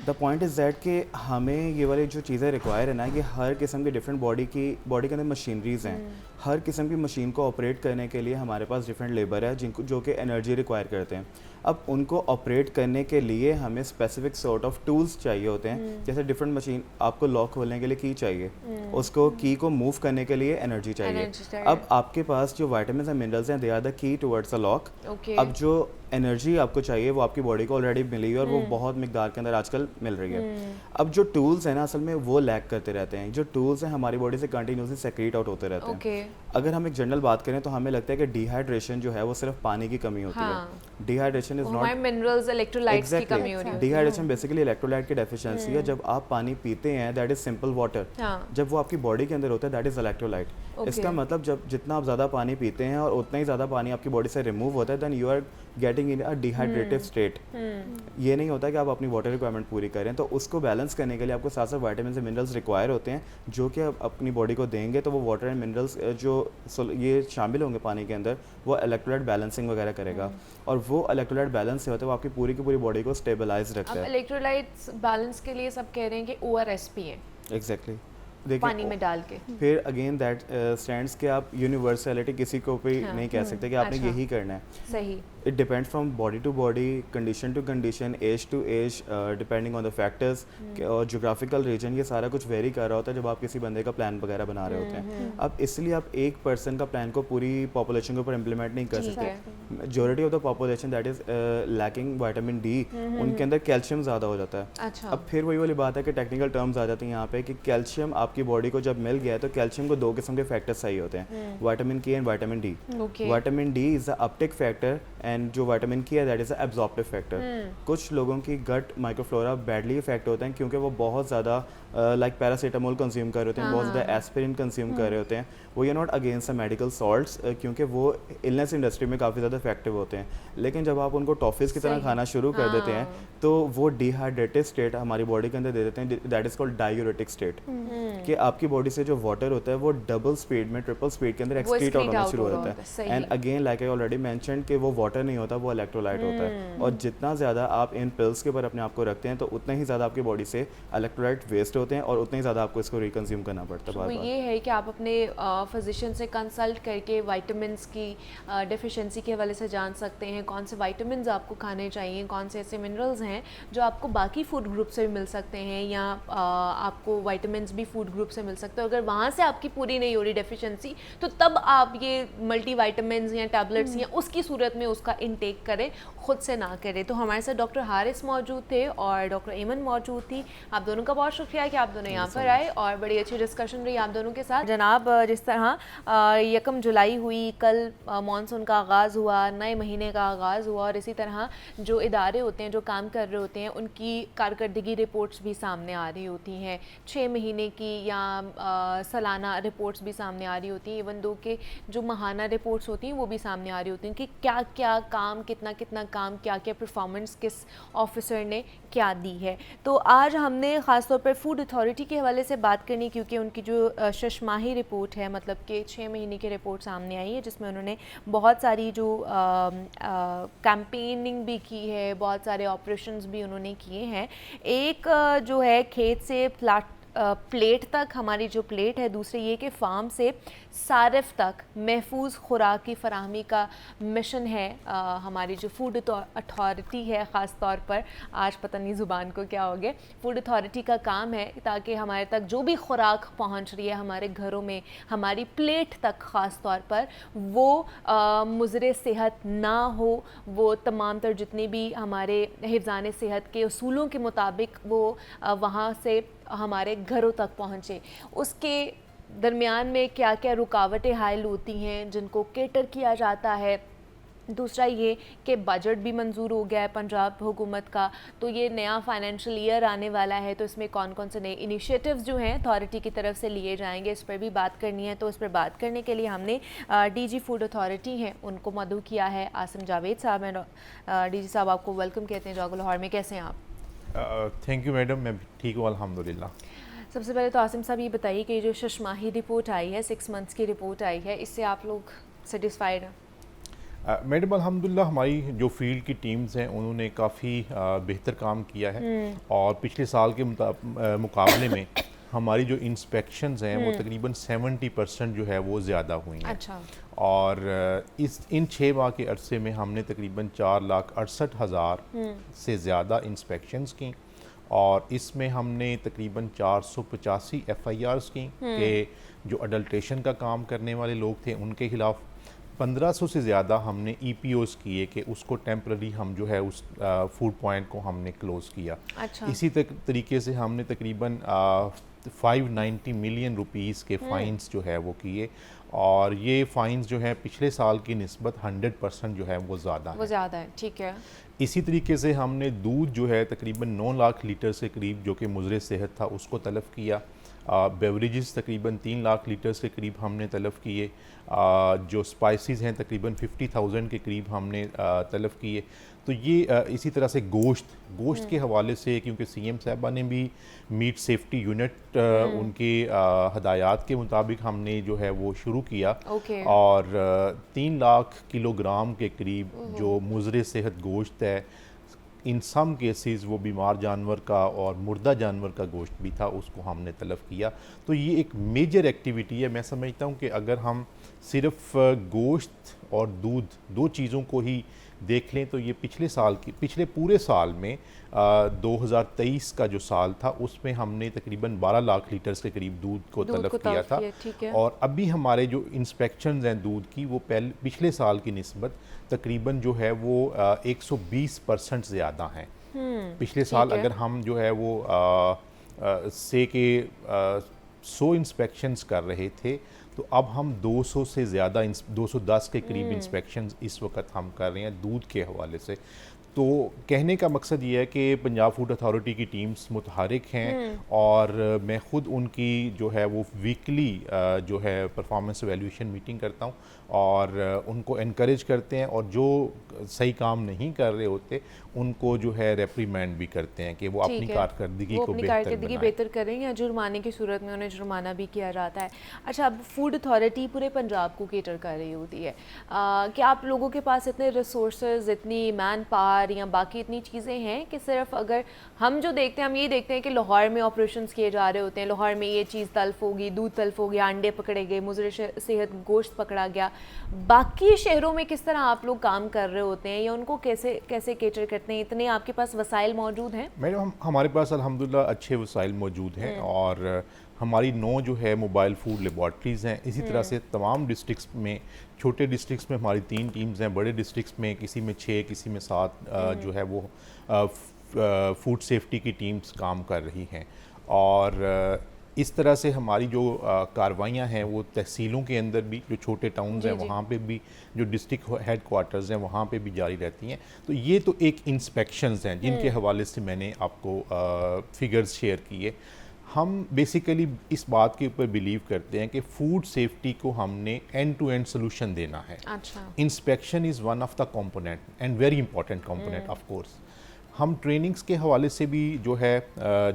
Speaker 4: द पॉइंट इज़ दैट कि हमें ये वाली जो चीज़ें रिक्वायर है ना, कि हर किस्म की डिफरेंट बॉडी के अंदर मशीनरीज़ हैं, हर किस्म की मशीन को ऑपरेट करने के लिए हमारे पास डिफरेंट लेबर है जिनको जो कि एनर्जी रिक्वायर करते हैं। अब उनको ऑपरेट करने के लिए हमें स्पेसिफिक सॉर्ट ऑफ टूल्स चाहिए होते हैं, जैसे डिफरेंट मशीन, आपको लॉक खोलने के लिए की चाहिए, उसको की को मूव करने के लिए एनर्जी चाहिए। अब आपके पास जो विटामिन्स एंड मिनरल्स हैं they are the key towards a lock. अब जो एनर्जी आपको चाहिए वो आपकी बॉडी को ऑलरेडी मिली है और वो बहुत मिकदार के अंदर आजकल मिल रही है। अब जो टूल्स हैं ना असल में वो लैक करते रहते हैं, जो टूल्स हैं हमारी बॉडी से कंटिन्यूसली सेक्रेट आउट होते रहते हैं। अगर हम एक जनरल बात करें तो हमें लगता है कि डिहाइड्रेशन जो है वो सिर्फ पानी की कमी होती है। Dehydration is not
Speaker 1: minerals, electrolytes की कमी हो रही है।
Speaker 4: डिहाइड्रेशन बेसिकली इलेक्ट्रोलाइट की डेफिशिएंसी है। जब आप पानी पीते हैं दैट इज सिंपल वाटर, जब वो आपकी बॉडी के अंदर होता है दैट इज इलेक्ट्रोलाइट। इसका मतलब जब जितना आप ज़्यादा पानी पीते हैं और उतना ही ज़्यादा पानी आपकी बॉडी से रिमूव होता है, then you are getting in a dehydrated state. ये नहीं होता कि आप अपनी वाटर रिक्वायरमेंट पूरी करें, तो उसको बैलेंस करने के लिए आपको साथ साथ विटामिन से मिनरल्स रिक्वायर होते हैं, जो कि आप अपनी बॉडी को देंगे तो वो वाटर एंड मिनरल्स जो ये शामिल होंगे पानी के अंदर, वो इलेक्ट्रोलाइट बैलेंसिंग वगैरह करेगा और वो इलेक्ट्रोलाइट बैलेंस से होता है वो आपकी पूरी की पूरी बॉडी को स्टेबलाइज रखता है।
Speaker 1: इलेक्ट्रोलाइट्स बैलेंस के लिए सब कह रहे हैं कि ORS भी है
Speaker 4: एग्जैक्टली
Speaker 1: पानी में डाल के।
Speaker 4: फिर अगेन दैट स्टैंड्स के आप यूनिवर्सलिटी किसी को भी नहीं कह सकते कि आपने यही करना है।
Speaker 1: सही,
Speaker 4: it depends from body to body, condition to condition, age to age, depending on the factors और जोग्राफिकल रीजन, ये सारा कुछ वेरी कर रहा होता है जब आप किसी बंदे का प्लान वगैरह बना रहे होते हैं। अब इसलिए आप एक पर्सन का प्लान को पूरी पॉपुलेशन के ऊपर इम्प्लीमेंट नहीं कर सकते। Majority of the population that is lacking vitamin D, उनके अंदर कैल्शियम ज़्यादा हो जाता है। अब फिर वही वाली बात है कि टेक्निकल टर्म्स आ जाती हैं यहाँ पे कि कैल्शियम आपकी बॉडी को जब मिल गया तो कैल्शियम को 2 किस्म के फैक्टर्स चाहिए होते हैं, विटामिन के and vitamin D. Vitamin D is the Uptake factor and जो विटामिन के है that is the absorptive factor. कुछ लोगों की गट माइक्रोफ्लोरा बैडली इफेक्ट होते हैं क्योंकि वो बहुत ज़्यादा लाइक पैरासीटामोल कंज्यूम कर रहे होते हैं, बहुत ज़्यादा एस्पिरिन कंज्यूम कर रहे होते हैं। वो ये not against the medical salts क्योंकि वो इलनेस इंडस्ट्री में काफ़ी ज़्यादा इफेक्टिव होते हैं, लेकिन जब आप उनको टॉफीज़ की तरह खाना शुरू कर देते हैं तो वो डिहाइड्रेटेड स्टेट हमारी बॉडी के अंदर दे देते हैं, that is called diuretic state, कि आपकी बॉडी से जो वाटर होता है वो डबल स्पीड में, ट्रिपल स्पीड के अंदर एक्सक्रीट आउट होना शुरू हो जाता है। And again like I already mention कि वो वाटर नहीं होता, वो इलेक्ट्रोलाइट होता है, और जितना ज़्यादा आप इन पिल्स के ऊपर अपने आप को रखते हैं तो उतना ही ज़्यादा आपकी बॉडी से इलेक्ट्रोलाइट वेस्ट होते हैं और उतना ही ज़्यादा आपको इसको रिकंज्यूम करना पड़ता है।
Speaker 1: तो ये है कि आप अपने फिजिशियन से कंसल्ट करके विटामिन्स की डेफिशिएंसी की हवाले से जान सकते हैं, कौन से विटामिन्स आपको खाने चाहिए, कौन से ऐसे मिनरल्स हैं जो आपको बाकी फूड ग्रुप से भी मिल सकते हैं या आपको विटामिन्स भी फूड ग्रुप से मिल सकते हैं। अगर वहाँ से आपकी पूरी नहीं हो रही डेफिशिएंसी तो तब आप ये मल्टीविटामिन्स या टैबलेट्स या उसकी सूरत में उसका इनटेक करें, खुद से ना करें। तो हमारे साथ डॉक्टर हारिस मौजूद थे और डॉक्टर एमन मौजूद थी। आप दोनों का बहुत शुक्रिया कि आप दोनों यहाँ पर आए और बड़ी अच्छी डिस्कशन रही आप दोनों के साथ। जनाब, जिस तरह 1 जुलाई हुई, कल मानसून का आगाज़ हुआ, नए महीने का आगाज़ हुआ और इसी तरह जो इदारे होते हैं जो काम कर रहे होते हैं उनकी कारकर्दगी रिपोर्ट्स भी सामने आ रही होती हैं, 6 महीने की या सालाना रिपोर्ट्स भी सामने आ रही होती हैं, इवन दो के जो माहाना रिपोर्ट्स होती हैं वो भी सामने आ रही होती हैं कि क्या क्या काम, कितना कितना काम, क्या क्या परफॉर्मेंस किस ऑफिसर ने क्या दी है। तो आज हमने ख़ासतौर पर फूड अथॉरिटी के हवाले से बात करनी, क्योंकि उनकी जो शशमाही रिपोर्ट है, मतलब कि 6 महीने की रिपोर्ट सामने आई है जिसमें उन्होंने बहुत सारी जो कैंपेनिंग भी की है, बहुत सारे ऑपरेशंस भी उन्होंने किए हैं। एक जो है खेत से प्लेट तक, हमारी जो प्लेट है, दूसरी ये कि फार्म से सारिफ तक महफूज खुराक की फराहमी का मिशन है। हमारी जो फूड अथॉरिटी है, ख़ास तौर पर आज पता नहीं ज़ुबान को क्या हो गया, फूड अथॉरिटी का काम है ताकि हमारे तक जो भी खुराक पहुंच रही है हमारे घरों में, हमारी प्लेट तक ख़ास तौर पर, वो मुज़र सेहत ना हो, वो तमाम तर जितने भी हमारे हिफ़्ज़ान सेहत के उसूलों के मुताबिक वो वहाँ से हमारे घरों तक पहुँचे। उसके दरमियान में क्या क्या रुकावटें हायल होती हैं जिनको केटर किया जाता है। दूसरा ये कि बजट भी मंजूर हो गया है पंजाब हुकूमत का, तो ये नया फाइनेंशियल ईयर आने वाला है, तो इसमें कौन कौन से नए इनिशिएटिव्स जो हैं अथॉरिटी की तरफ से लिए जाएंगे, इस पर भी बात करनी है। तो इस पर बात करने के लिए हमने डीजी फूड अथॉरिटी हैं उनको मदऊ किया है, आसिम जावेद साहब हैं। डीजी साहब, आपको वेलकम कहते हैं जागो लाहौर में, कैसे हैं आप?
Speaker 5: थैंक यू मैडम, मैं ठीक हूँ अल्हम्दुलिल्लाह।
Speaker 1: सबसे पहले तो आसिम साहब ये बताइए कि जो शशमाही रिपोर्ट आई है, 6 मंथ्स की रिपोर्ट आई है, इससे आप लोग सेटिस्फाइड हैं?
Speaker 5: मैडम अल्हम्दुलिल्लाह हमारी जो फील्ड की टीम्स हैं उन्होंने काफ़ी बेहतर काम किया है और पिछले साल के मुकाबले में हमारी जो इंस्पेक्शंस हैं वो तकरीबन 70% जो है वो ज़्यादा हुई हैं।
Speaker 1: अच्छा।
Speaker 5: और इन 6 माह के अरसे में हमने तकरीबन 4,68,000 से ज़्यादा इंस्पेक्शंस की और इसमें हमने तकरीबन 485 FIRs की कि जो अडल्ट्रेशन का काम करने वाले लोग थे उनके खिलाफ 1500 से ज़्यादा हमने EPOs किए कि उसको टेम्पररी हम जो है उस फूड पॉइंट को हमने क्लोज़ किया।
Speaker 1: अच्छा।
Speaker 5: इसी तरीके से हमने तकरीबन 590 मिलियन रुपीस के फ़ाइन्स जो है वो किए और ये फ़ाइन्स जो है पिछले साल की निस्बत 100% जो है वो ज़्यादा है।
Speaker 1: वो ज़्यादा है, ठीक है।
Speaker 5: इसी तरीके से हमने दूध जो है तकरीबन 9 लाख लीटर से करीब जो कि मुज़र सेहत था उसको तलब किया। बेवरेजेस तकरीबन 3 लाख लीटर से करीब हमने तलब किए। जो स्पाइसेस हैं तकरीबन 50,000 के करीब हमने तलब किए। तो ये इसी तरह से गोश्त के हवाले से, क्योंकि CM साहबा ने भी मीट सेफ्टी यूनिट उनके हदायत के मुताबिक हमने जो है वो शुरू किया और 3 लाख किलोग्राम के करीब जो मुज़र सेहत गोश्त है, इन सम केसेस वो बीमार जानवर का और मुर्दा जानवर का गोश्त भी था, उसको हमने तलब किया। तो ये एक मेजर एक्टिविटी है। मैं समझता हूँ कि अगर हम सिर्फ गोश्त और दूध 2 चीज़ों को ही देख लें तो ये पिछले पूरे साल में 2023 का जो साल था उसमें हमने तकरीबन 12 लाख लीटर के करीब दूध को तलब किया था और अभी हमारे जो इंस्पेक्शंस हैं दूध की वो पिछले साल की निस्बत तकरीबन जो है वो 120% ज़्यादा हैं। पिछले साल अगर हम जो है वो से के 100 इंस्पेक्शंस कर रहे थे तो अब हम 200 से ज़्यादा 210 के करीब इंस्पेक्शंस इस वक्त हम कर रहे हैं दूध के हवाले से। तो कहने का मकसद ये है कि पंजाब फूड अथॉरिटी की टीम्स मुतहरिक हैं और मैं ख़ुद उनकी जो है वो वीकली जो है परफॉर्मेंस एवेल्यूएशन मीटिंग करता हूँ और उनको इनकरेज करते हैं और जो सही काम नहीं कर रहे होते उनको जो है रेप्रीमेंड भी करते हैं कि वो अपनी कारकर्दगी को
Speaker 1: बेहतर करें या जुर्माने की सूरत में उन्हें जुर्माना भी किया जाता है। अच्छा, अब फूड अथॉरिटी पूरे पंजाब को केटर कर रही होती है, क्या आप लोगों के पास इतने रिसोर्सेज, इतनी मैन पावर रही हैं, बाकी इतनी चीज़ें हैं कि सिर्फ अगर हम जो देखते हैं, हम ये देखते हैं कि लाहौर में ऑपरेशंस किए जा रहे होते हैं, लाहौर में ये चीज़ तल्फ होगी, दूध तल्फ हो गया, अंडे पकड़े गए, मुज़र सेहत गोश्त पकड़ा गया। बाकी शहरों में किस तरह आप लोग काम कर रहे होते हैं या उनको कैसे कैसे केटर करते हैं? इतने आपके पास वसाइल मौजूद हैं?
Speaker 5: मैडम हमारे पास अल्हम्दुलिल्लाह अच्छे वसाइल मौजूद हैं और हमारी 9 जो है मोबाइल फूड लेबॉर्ट्रीज़ हैं। इसी तरह से तमाम डिस्ट्रिक्ट्स में, छोटे डिस्ट्रिक्ट्स में हमारी 3 टीम्स हैं, बड़े डिस्ट्रिक्ट्स में किसी में 6 किसी में 7 जो है वो फूड सेफ्टी की टीम्स काम कर रही हैं। और इस तरह से हमारी जो कार्रवाइयाँ हैं वो तहसीलों के अंदर भी, जो छोटे टाउन्स हैं वहाँ पे भी, जो डिस्ट्रिक्ट हेड क्वार्टर्स हैं वहाँ पे भी जारी रहती हैं। तो ये तो एक इंस्पेक्शंस हैं जिनके हवाले से मैंने आपको फिगर्स शेयर किए। हम बेसिकली इस बात के ऊपर बिलीव करते हैं कि फूड सेफ्टी को हमने एंड टू एंड सोल्यूशन देना है।
Speaker 1: अच्छा।
Speaker 5: Inspection is one of the component and very important component of course. हम ट्रेनिंग्स के हवाले से भी जो है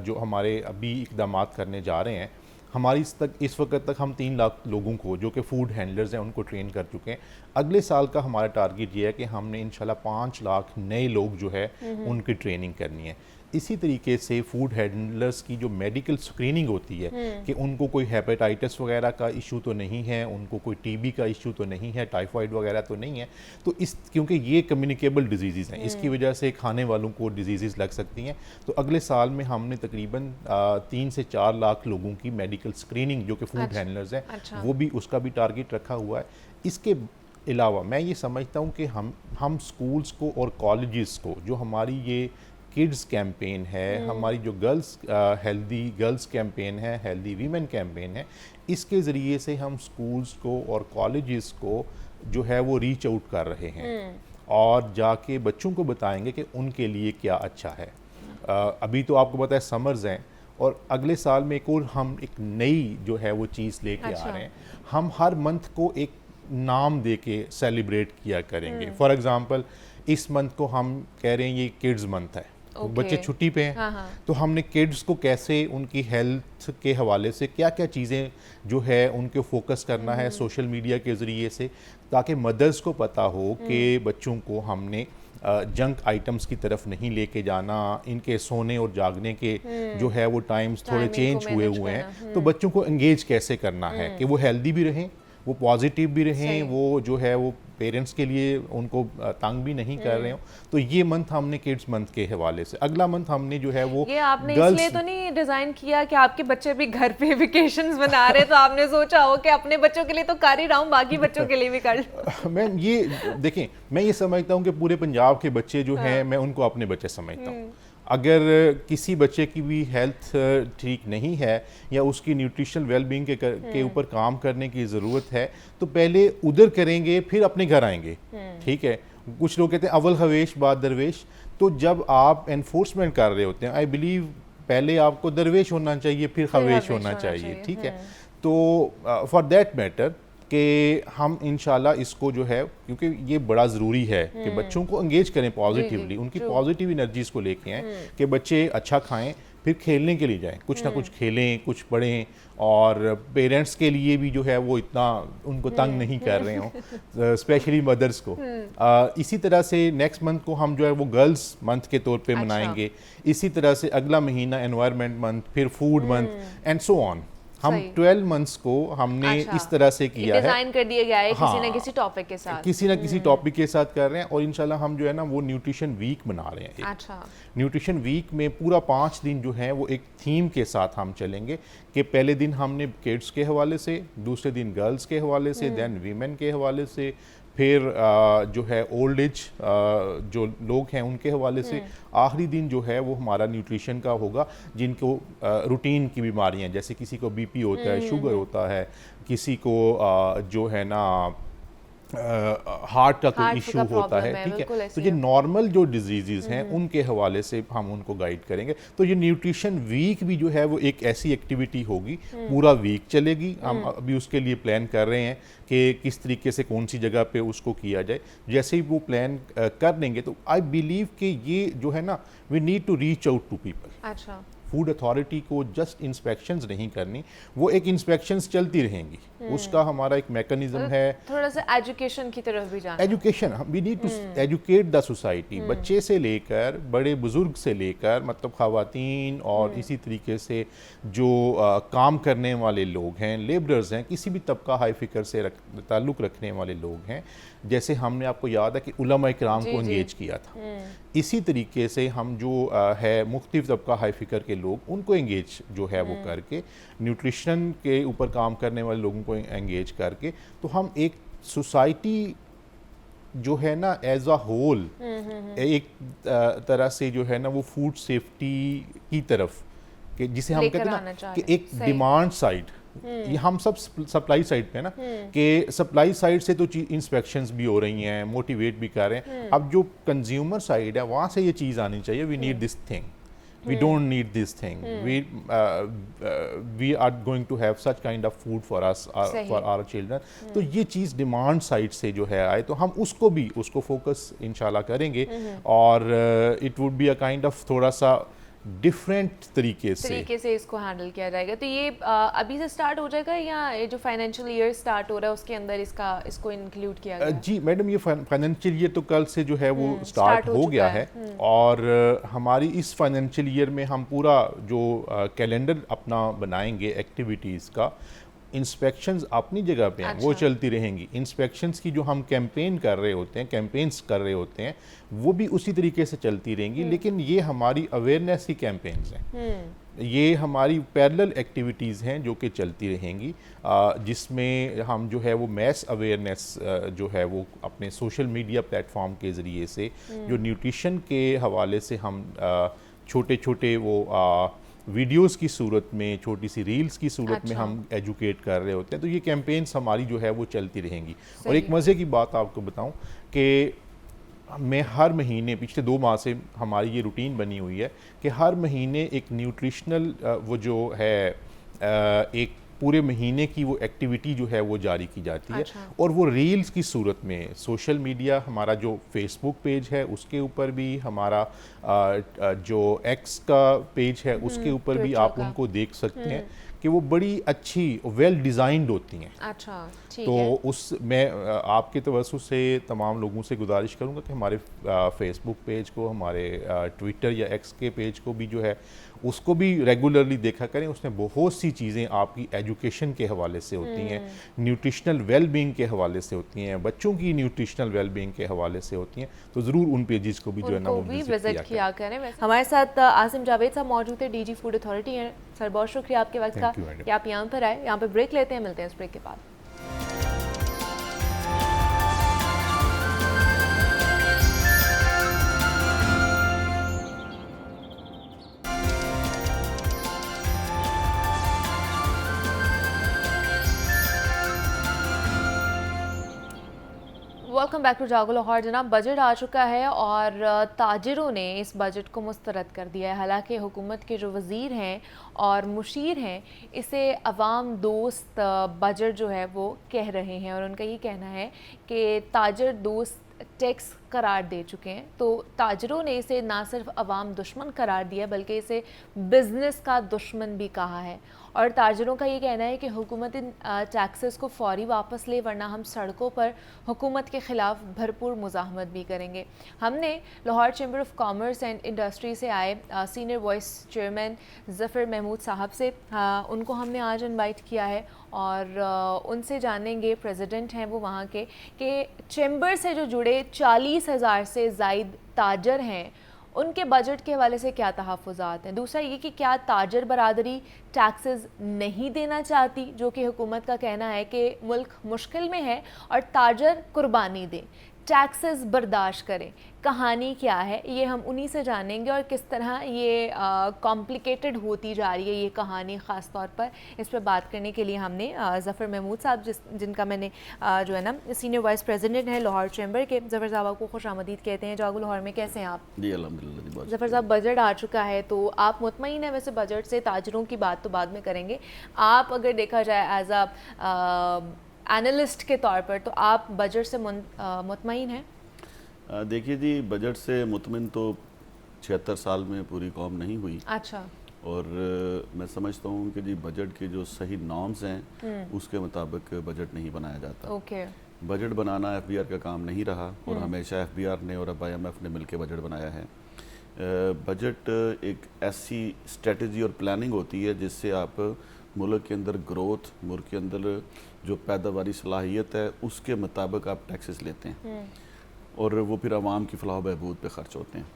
Speaker 5: जो हमारे अभी इकदाम करने जा रहे हैं, हमारी इस वक्त तक हम 3 लाख लोगों को जो कि फूड हैंडलर्स हैं उनको ट्रेन कर चुके हैं। अगले साल का हमारा टारगेट ये है कि हमने इंशाल्लाह 5 लाख नए लोग जो है उनकी ट्रेनिंग करनी है। इसी तरीके से फूड हैंडलर्स की जो मेडिकल स्क्रीनिंग होती है कि उनको कोई हेपेटाइटिस वगैरह का इशू तो नहीं है, उनको कोई टीबी का इशू तो नहीं है, टाइफाइड वगैरह तो नहीं है, तो इस क्योंकि ये कम्युनिकेबल डिजीज़ हैं, इसकी वजह से खाने वालों को डिजीज़ लग सकती हैं। तो अगले साल में हमने तकरीबन 3 से 4 लाख लोगों की मेडिकल स्क्रीनिंग जो कि फूड हैंडलर्स हैं वो भी, उसका भी टारगेट रखा हुआ है। इसके अलावा मैं ये समझता हूँ कि हम स्कूल्स को और कॉलेजेस को, जो हमारी ये किड्स कैंपेन है, हमारी जो गर्ल्स हेल्दी गर्ल्स कैंपेन है, हेल्दी वीमेन कैंपेन है, इसके ज़रिए से हम स्कूल्स को और कॉलेजेस को जो है वो रीच आउट कर रहे हैं और जाके बच्चों को बताएंगे कि उनके लिए क्या अच्छा है। अभी तो आपको पता है समर्स हैं और अगले साल में एक और हम एक नई जो है वो चीज़ लेके आ रहे हैं। हम हर मंथ को एक नाम दे के सेलिब्रेट किया करेंगे। फॉर एग्ज़ाम्पल इस मंथ को हम कह रहे हैं ये किड्स मंथ है, बच्चे छुट्टी पे हैं, तो हमने किड्स को कैसे उनकी हेल्थ के हवाले से क्या क्या चीज़ें जो है उनको फोकस करना है सोशल मीडिया के ज़रिए से, ताकि मदर्स को पता हो कि बच्चों को हमने जंक आइटम्स की तरफ नहीं लेके जाना, इनके सोने और जागने के जो है वो टाइम्स थोड़े चेंज हुए हैं, तो बच्चों को एंगेज कैसे करना है कि वो हेल्दी भी रहें, वो पॉजिटिव भी रहें, वो जो है वो पेरेंट्स के लिए उनको तंग भी नहीं कर रहे हो। तो ये मंथ हमने किड्स मंथ के हवाले से, अगला मंथ हमने जो है वो
Speaker 1: ये आपने इसलिए तो नहीं डिज़ाइन किया कि आपके बच्चे भी घर पे वेकेशंस बना रहे, तो आपने सोचा हो कि अपने बच्चों के लिए तो कर ही रहा हूँ, बाकी बच्चों के लिए भी कर
Speaker 5: मैं ये देखें, मैं ये समझता हूँ कि पूरे पंजाब के बच्चे जो हैं मैं उनको अपने बच्चे समझता हूँ। अगर किसी बच्चे की भी हेल्थ ठीक नहीं है या उसकी न्यूट्रिशनल वेलबींग के ऊपर काम करने की ज़रूरत है, तो पहले उधर करेंगे फिर अपने घर आएंगे। ठीक है, कुछ लोग कहते हैं अव्वल हवेश बाद दरवेश, तो जब आप एनफोर्समेंट कर रहे होते हैं, आई बिलीव पहले आपको दरवेश होना चाहिए फिर हवेश होना चाहिए। ठीक है, तो फॉर दैट मैटर कि हम इंशाल्लाह इसको जो है, क्योंकि ये बड़ा ज़रूरी है कि बच्चों को एंगेज करें पॉजिटिवली, उनकी पॉजिटिव एनर्जीज़ को लेके आएँ कि बच्चे अच्छा खाएं, फिर खेलने के लिए जाएं, कुछ ना कुछ खेलें, कुछ पढ़ें, और पेरेंट्स के लिए भी जो है वो इतना उनको तंग नहीं कर रहे हों, स्पेशली मदर्स को। इसी तरह से नेक्स्ट मंथ को हम जो है वो गर्ल्स मंथ के तौर पे मनाएंगे। इसी तरह से अगला महीना एनवायरनमेंट मंथ, फिर food month and so on. हम 12 मंथ्स को हमने इस तरह से किया है,
Speaker 1: डिजाइन कर दिया गया है किसी ना किसी टॉपिक के साथ,
Speaker 5: किसी ना किसी टॉपिक के साथ कर रहे हैं। और इंशाल्लाह हम जो है ना वो न्यूट्रिशन वीक बना रहे हैं।
Speaker 1: अच्छा,
Speaker 5: न्यूट्रिशन वीक में पूरा 5 दिन जो है वो एक थीम के साथ हम चलेंगे कि पहले दिन हमने किड्स के हवाले से, दूसरे दिन गर्ल्स के हवाले से, देन वीमेन के हवाले से, फिर जो है ओल्ड एज जो लोग हैं उनके हवाले से, आखिरी दिन जो है वो हमारा न्यूट्रिशन का होगा, जिनको रूटीन की बीमारियां, जैसे किसी को बीपी होता है, शुगर होता है, किसी को जो है ना हार्ट का कोई इशू होता है। ठीक है, तो ये नॉर्मल जो डिजीज़ हैं उनके हवाले से हम उनको गाइड करेंगे। तो ये न्यूट्रिशन वीक भी जो है वो एक ऐसी एक्टिविटी होगी, पूरा वीक चलेगी। हम अभी उसके लिए प्लान कर रहे हैं कि किस तरीके से कौन सी जगह पे उसको किया जाए। जैसे ही वो प्लान कर देंगे तो आई बिलीव कि ये जो है ना, we need to reach out to people.
Speaker 1: अच्छा,
Speaker 5: फूड अथॉरिटी को जस्ट इंस्पेक्शंस नहीं करनी, वो एक इंस्पेक्शंस चलती रहेंगी, उसका हमारा एक मैकेनिज्म है।
Speaker 1: थोड़ा सा एजुकेशन की तरफ भी जाना,
Speaker 5: education, we need to educate the society, बच्चे से लेकर बड़े बुजुर्ग से लेकर, मतलब ख़वातीन और इसी तरीके से जो काम करने वाले लोग हैं, लेबरर्स हैं, किसी भी तबका हाई फिकर से ताल्लुक़ रखने वाले लोग हैं। जैसे हमने आपको याद है कि उलमा इकराम को इंगेज किया था, इसी तरीके से हम जो है मुख्तलिफ तबका हाई फिकर के लोग, उनको इंगेज जो है वो करके, न्यूट्रिशन के ऊपर काम करने वाले लोगों को इंगेज करके, तो हम एक सोसाइटी जो है ना एज अ होल एक तरह से जो है ना वो फूड सेफ्टी की तरफ, कि जिसे हम कहते हैं ना कि एक डिमांड साइड, ये हम सब सप्लाई साइड पे ना, कि सप्लाई साइड से तो इंस्पेक्शंस भी हो रही हैं, मोटिवेट भी कर रहे हैं, अब जो कंज्यूमर साइड है वहाँ से ये चीज़ आनी चाहिए, we need this thing, we don't need this thing, we are going to have such kind of food for us, for our children, तो ये चीज़ डिमांड साइड से जो है आए, तो हम उसको फोकस इंशाल्लाह करेंगे, और it would be a kind of थोड़ा सा डिफरेंट तरीके से
Speaker 1: इसको हैंडल किया जाएगा। तो ये अभी से स्टार्ट हो जाएगा या ये जो फाइनेंशियल ईयर स्टार्ट हो रहा है उसके अंदर इसको इंक्लूड किया गया?
Speaker 5: जी मैडम, ये फाइनेंशियल ईयर तो कल से जो है वो स्टार्ट हो गया है, और हमारी इस फाइनेंशियल ईयर में हम पूरा जो कैलेंडर अपना बनाएंगे एक्टिविटीज़ का, इंस्पेक्शंस अपनी जगह पे हैं, वो चलती रहेंगी। इंस्पेक्शंस की जो हम कैंपेन्स कर रहे होते हैं वो भी उसी तरीके से चलती रहेंगी, लेकिन ये हमारी अवेयरनेस की कैंपेन्स हैं, ये हमारी पैरेलल एक्टिविटीज़ हैं जो कि चलती रहेंगी, जिसमें हम जो है वो मैस अवेयरनेस जो है वो अपने सोशल मीडिया प्लेटफॉर्म के ज़रिए से, जो न्यूट्रिशन के हवाले से हम छोटे छोटे वो वीडियोस की सूरत में, छोटी सी रील्स की सूरत में हम एजुकेट कर रहे होते हैं, तो ये कैंपेन्स हमारी जो है वो चलती रहेंगी। और एक मज़े की बात आपको बताऊं कि मैं हर महीने, पिछले 2 माह से हमारी ये रूटीन बनी हुई है कि हर महीने एक न्यूट्रिशनल वो जो है एक पूरे महीने की वो एक्टिविटी जो है वो जारी की जाती है, और वो रील्स की सूरत में सोशल मीडिया, हमारा जो फेसबुक पेज है उसके ऊपर भी, हमारा जो एक्स का पेज है उसके ऊपर भी आप उनको देख सकते हैं कि वो बड़ी अच्छी वेल डिज़ाइंड होती हैं।
Speaker 1: अच्छा,
Speaker 5: तो उस मैं आपके तवज्जुह से तमाम लोगों से गुजारिश करूंगा कि हमारे फेसबुक पेज को, हमारे ट्विटर या एक्स के पेज को भी जो है उसको भी रेगुलरली देखा करें। उसमें बहुत सी चीज़ें आपकी एजुकेशन के हवाले से होती हैं, न्यूट्रिशनल वेल बीइंग के हवाले से होती हैं, बच्चों की न्यूट्रिशनल वेल बीइंग के हवाले से होती हैं, तो ज़रूर उन पेजेस को भी जो है ना वो विजिट किया
Speaker 1: करें। हमारे साथ आसिम जावेद साहब मौजूद है, डीजी फूड अथॉरिटी हैं। सर बहुत शुक्रिया आपके वक्त का कि आप यहाँ पर आए। यहाँ पर ब्रेक लेते हैं, मिलते हैं इस ब्रेक के बाद। वेलकम बैक टू जागो लाहौर। जनाब, बजट आ चुका है और ताजिरों ने इस बजट को मुस्तरद कर दिया है। हालांकि हुकूमत के जो वज़ीर हैं और मुशीर हैं इसे अवाम दोस्त बजट जो है वो कह रहे हैं, और उनका ये कहना है कि ताजिर दोस्त टैक्स करार दे चुके हैं। तो ताजिरों ने इसे ना सिर्फ अवाम दुश्मन करार दिया बल्कि इसे बिज़नेस का दुश्मन भी कहा है। और ताजिरों का ये कहना है कि हुकूमत इन टैक्सेस को फ़ौरी वापस ले, वरना हम सड़कों पर हुकूमत के ख़िलाफ़ भरपूर मुज़ाहमत भी करेंगे। हमने Lahore chamber of commerce and industry से आए senior vice chairman Zafar Mahmood sahab से, उनको हमने आज इनवाइट किया है और उनसे जानेंगे, प्रेसिडेंट हैं वो वहाँ के, कि चैम्बर से जो जुड़े 40,000 से ज़ायद ताजर हैं उनके बजट के हवाले से क्या तहफ़्फ़ुज़ात हैं। दूसरा ये कि क्या ताजर बरादरी टैक्सेस नहीं देना चाहती, जो कि हुकूमत का कहना है कि मुल्क मुश्किल में है और ताजर कुर्बानी दें, टैक्सेस बर्दाश्त करें। कहानी क्या है ये हम उन्हीं से जानेंगे, और किस तरह ये कॉम्प्लिकेटेड होती जा रही है ये कहानी। ख़ास तौर पर इस पर बात करने के लिए हमने ज़फ़र महमूद साहब, जिनका मैंने जो है ना सीनियर वाइस प्रेसिडेंट हैं लाहौर चैम्बर के, ज़फ़र साहब को खुश आमदीद कहते हैं। जागो लाहौर में कैसे हैं आप?
Speaker 6: जी अल्हम्दुलिल्लाह।
Speaker 1: ज़फ़र साहब, बजट आ चुका है तो आप मुतमईन हैं वैसे बजट से? ताजरों की बात तो बाद में करेंगे। आप अगर देखा जाए एज अ एनालिस्ट के तौर पर, तो आप बजट से मुतमईन हैं?
Speaker 6: देखिए जी, बजट से मुतमिन तो 76 साल में पूरी कौम नहीं हुई।
Speaker 1: अच्छा।
Speaker 6: और मैं समझता हूँ कि जी बजट के जो सही नॉर्म्स हैं उसके मुताबिक बजट नहीं बनाया जाता।
Speaker 1: ओके।
Speaker 6: बजट बनाना एफबीआर का काम नहीं रहा और हमेशा एफबीआर ने और अब आईएमएफ ने मिलकर बजट बनाया है। बजट एक ऐसी स्ट्रेटजी और प्लानिंग होती है जिससे आप मुल्क के अंदर ग्रोथ, मुल्क के अंदर जो पैदावारी सलाहियत है उसके मुताबिक आप टैक्सेस लेते हैं और वो फिर आवाम की फलाह बहबूद पे खर्च होते हैं।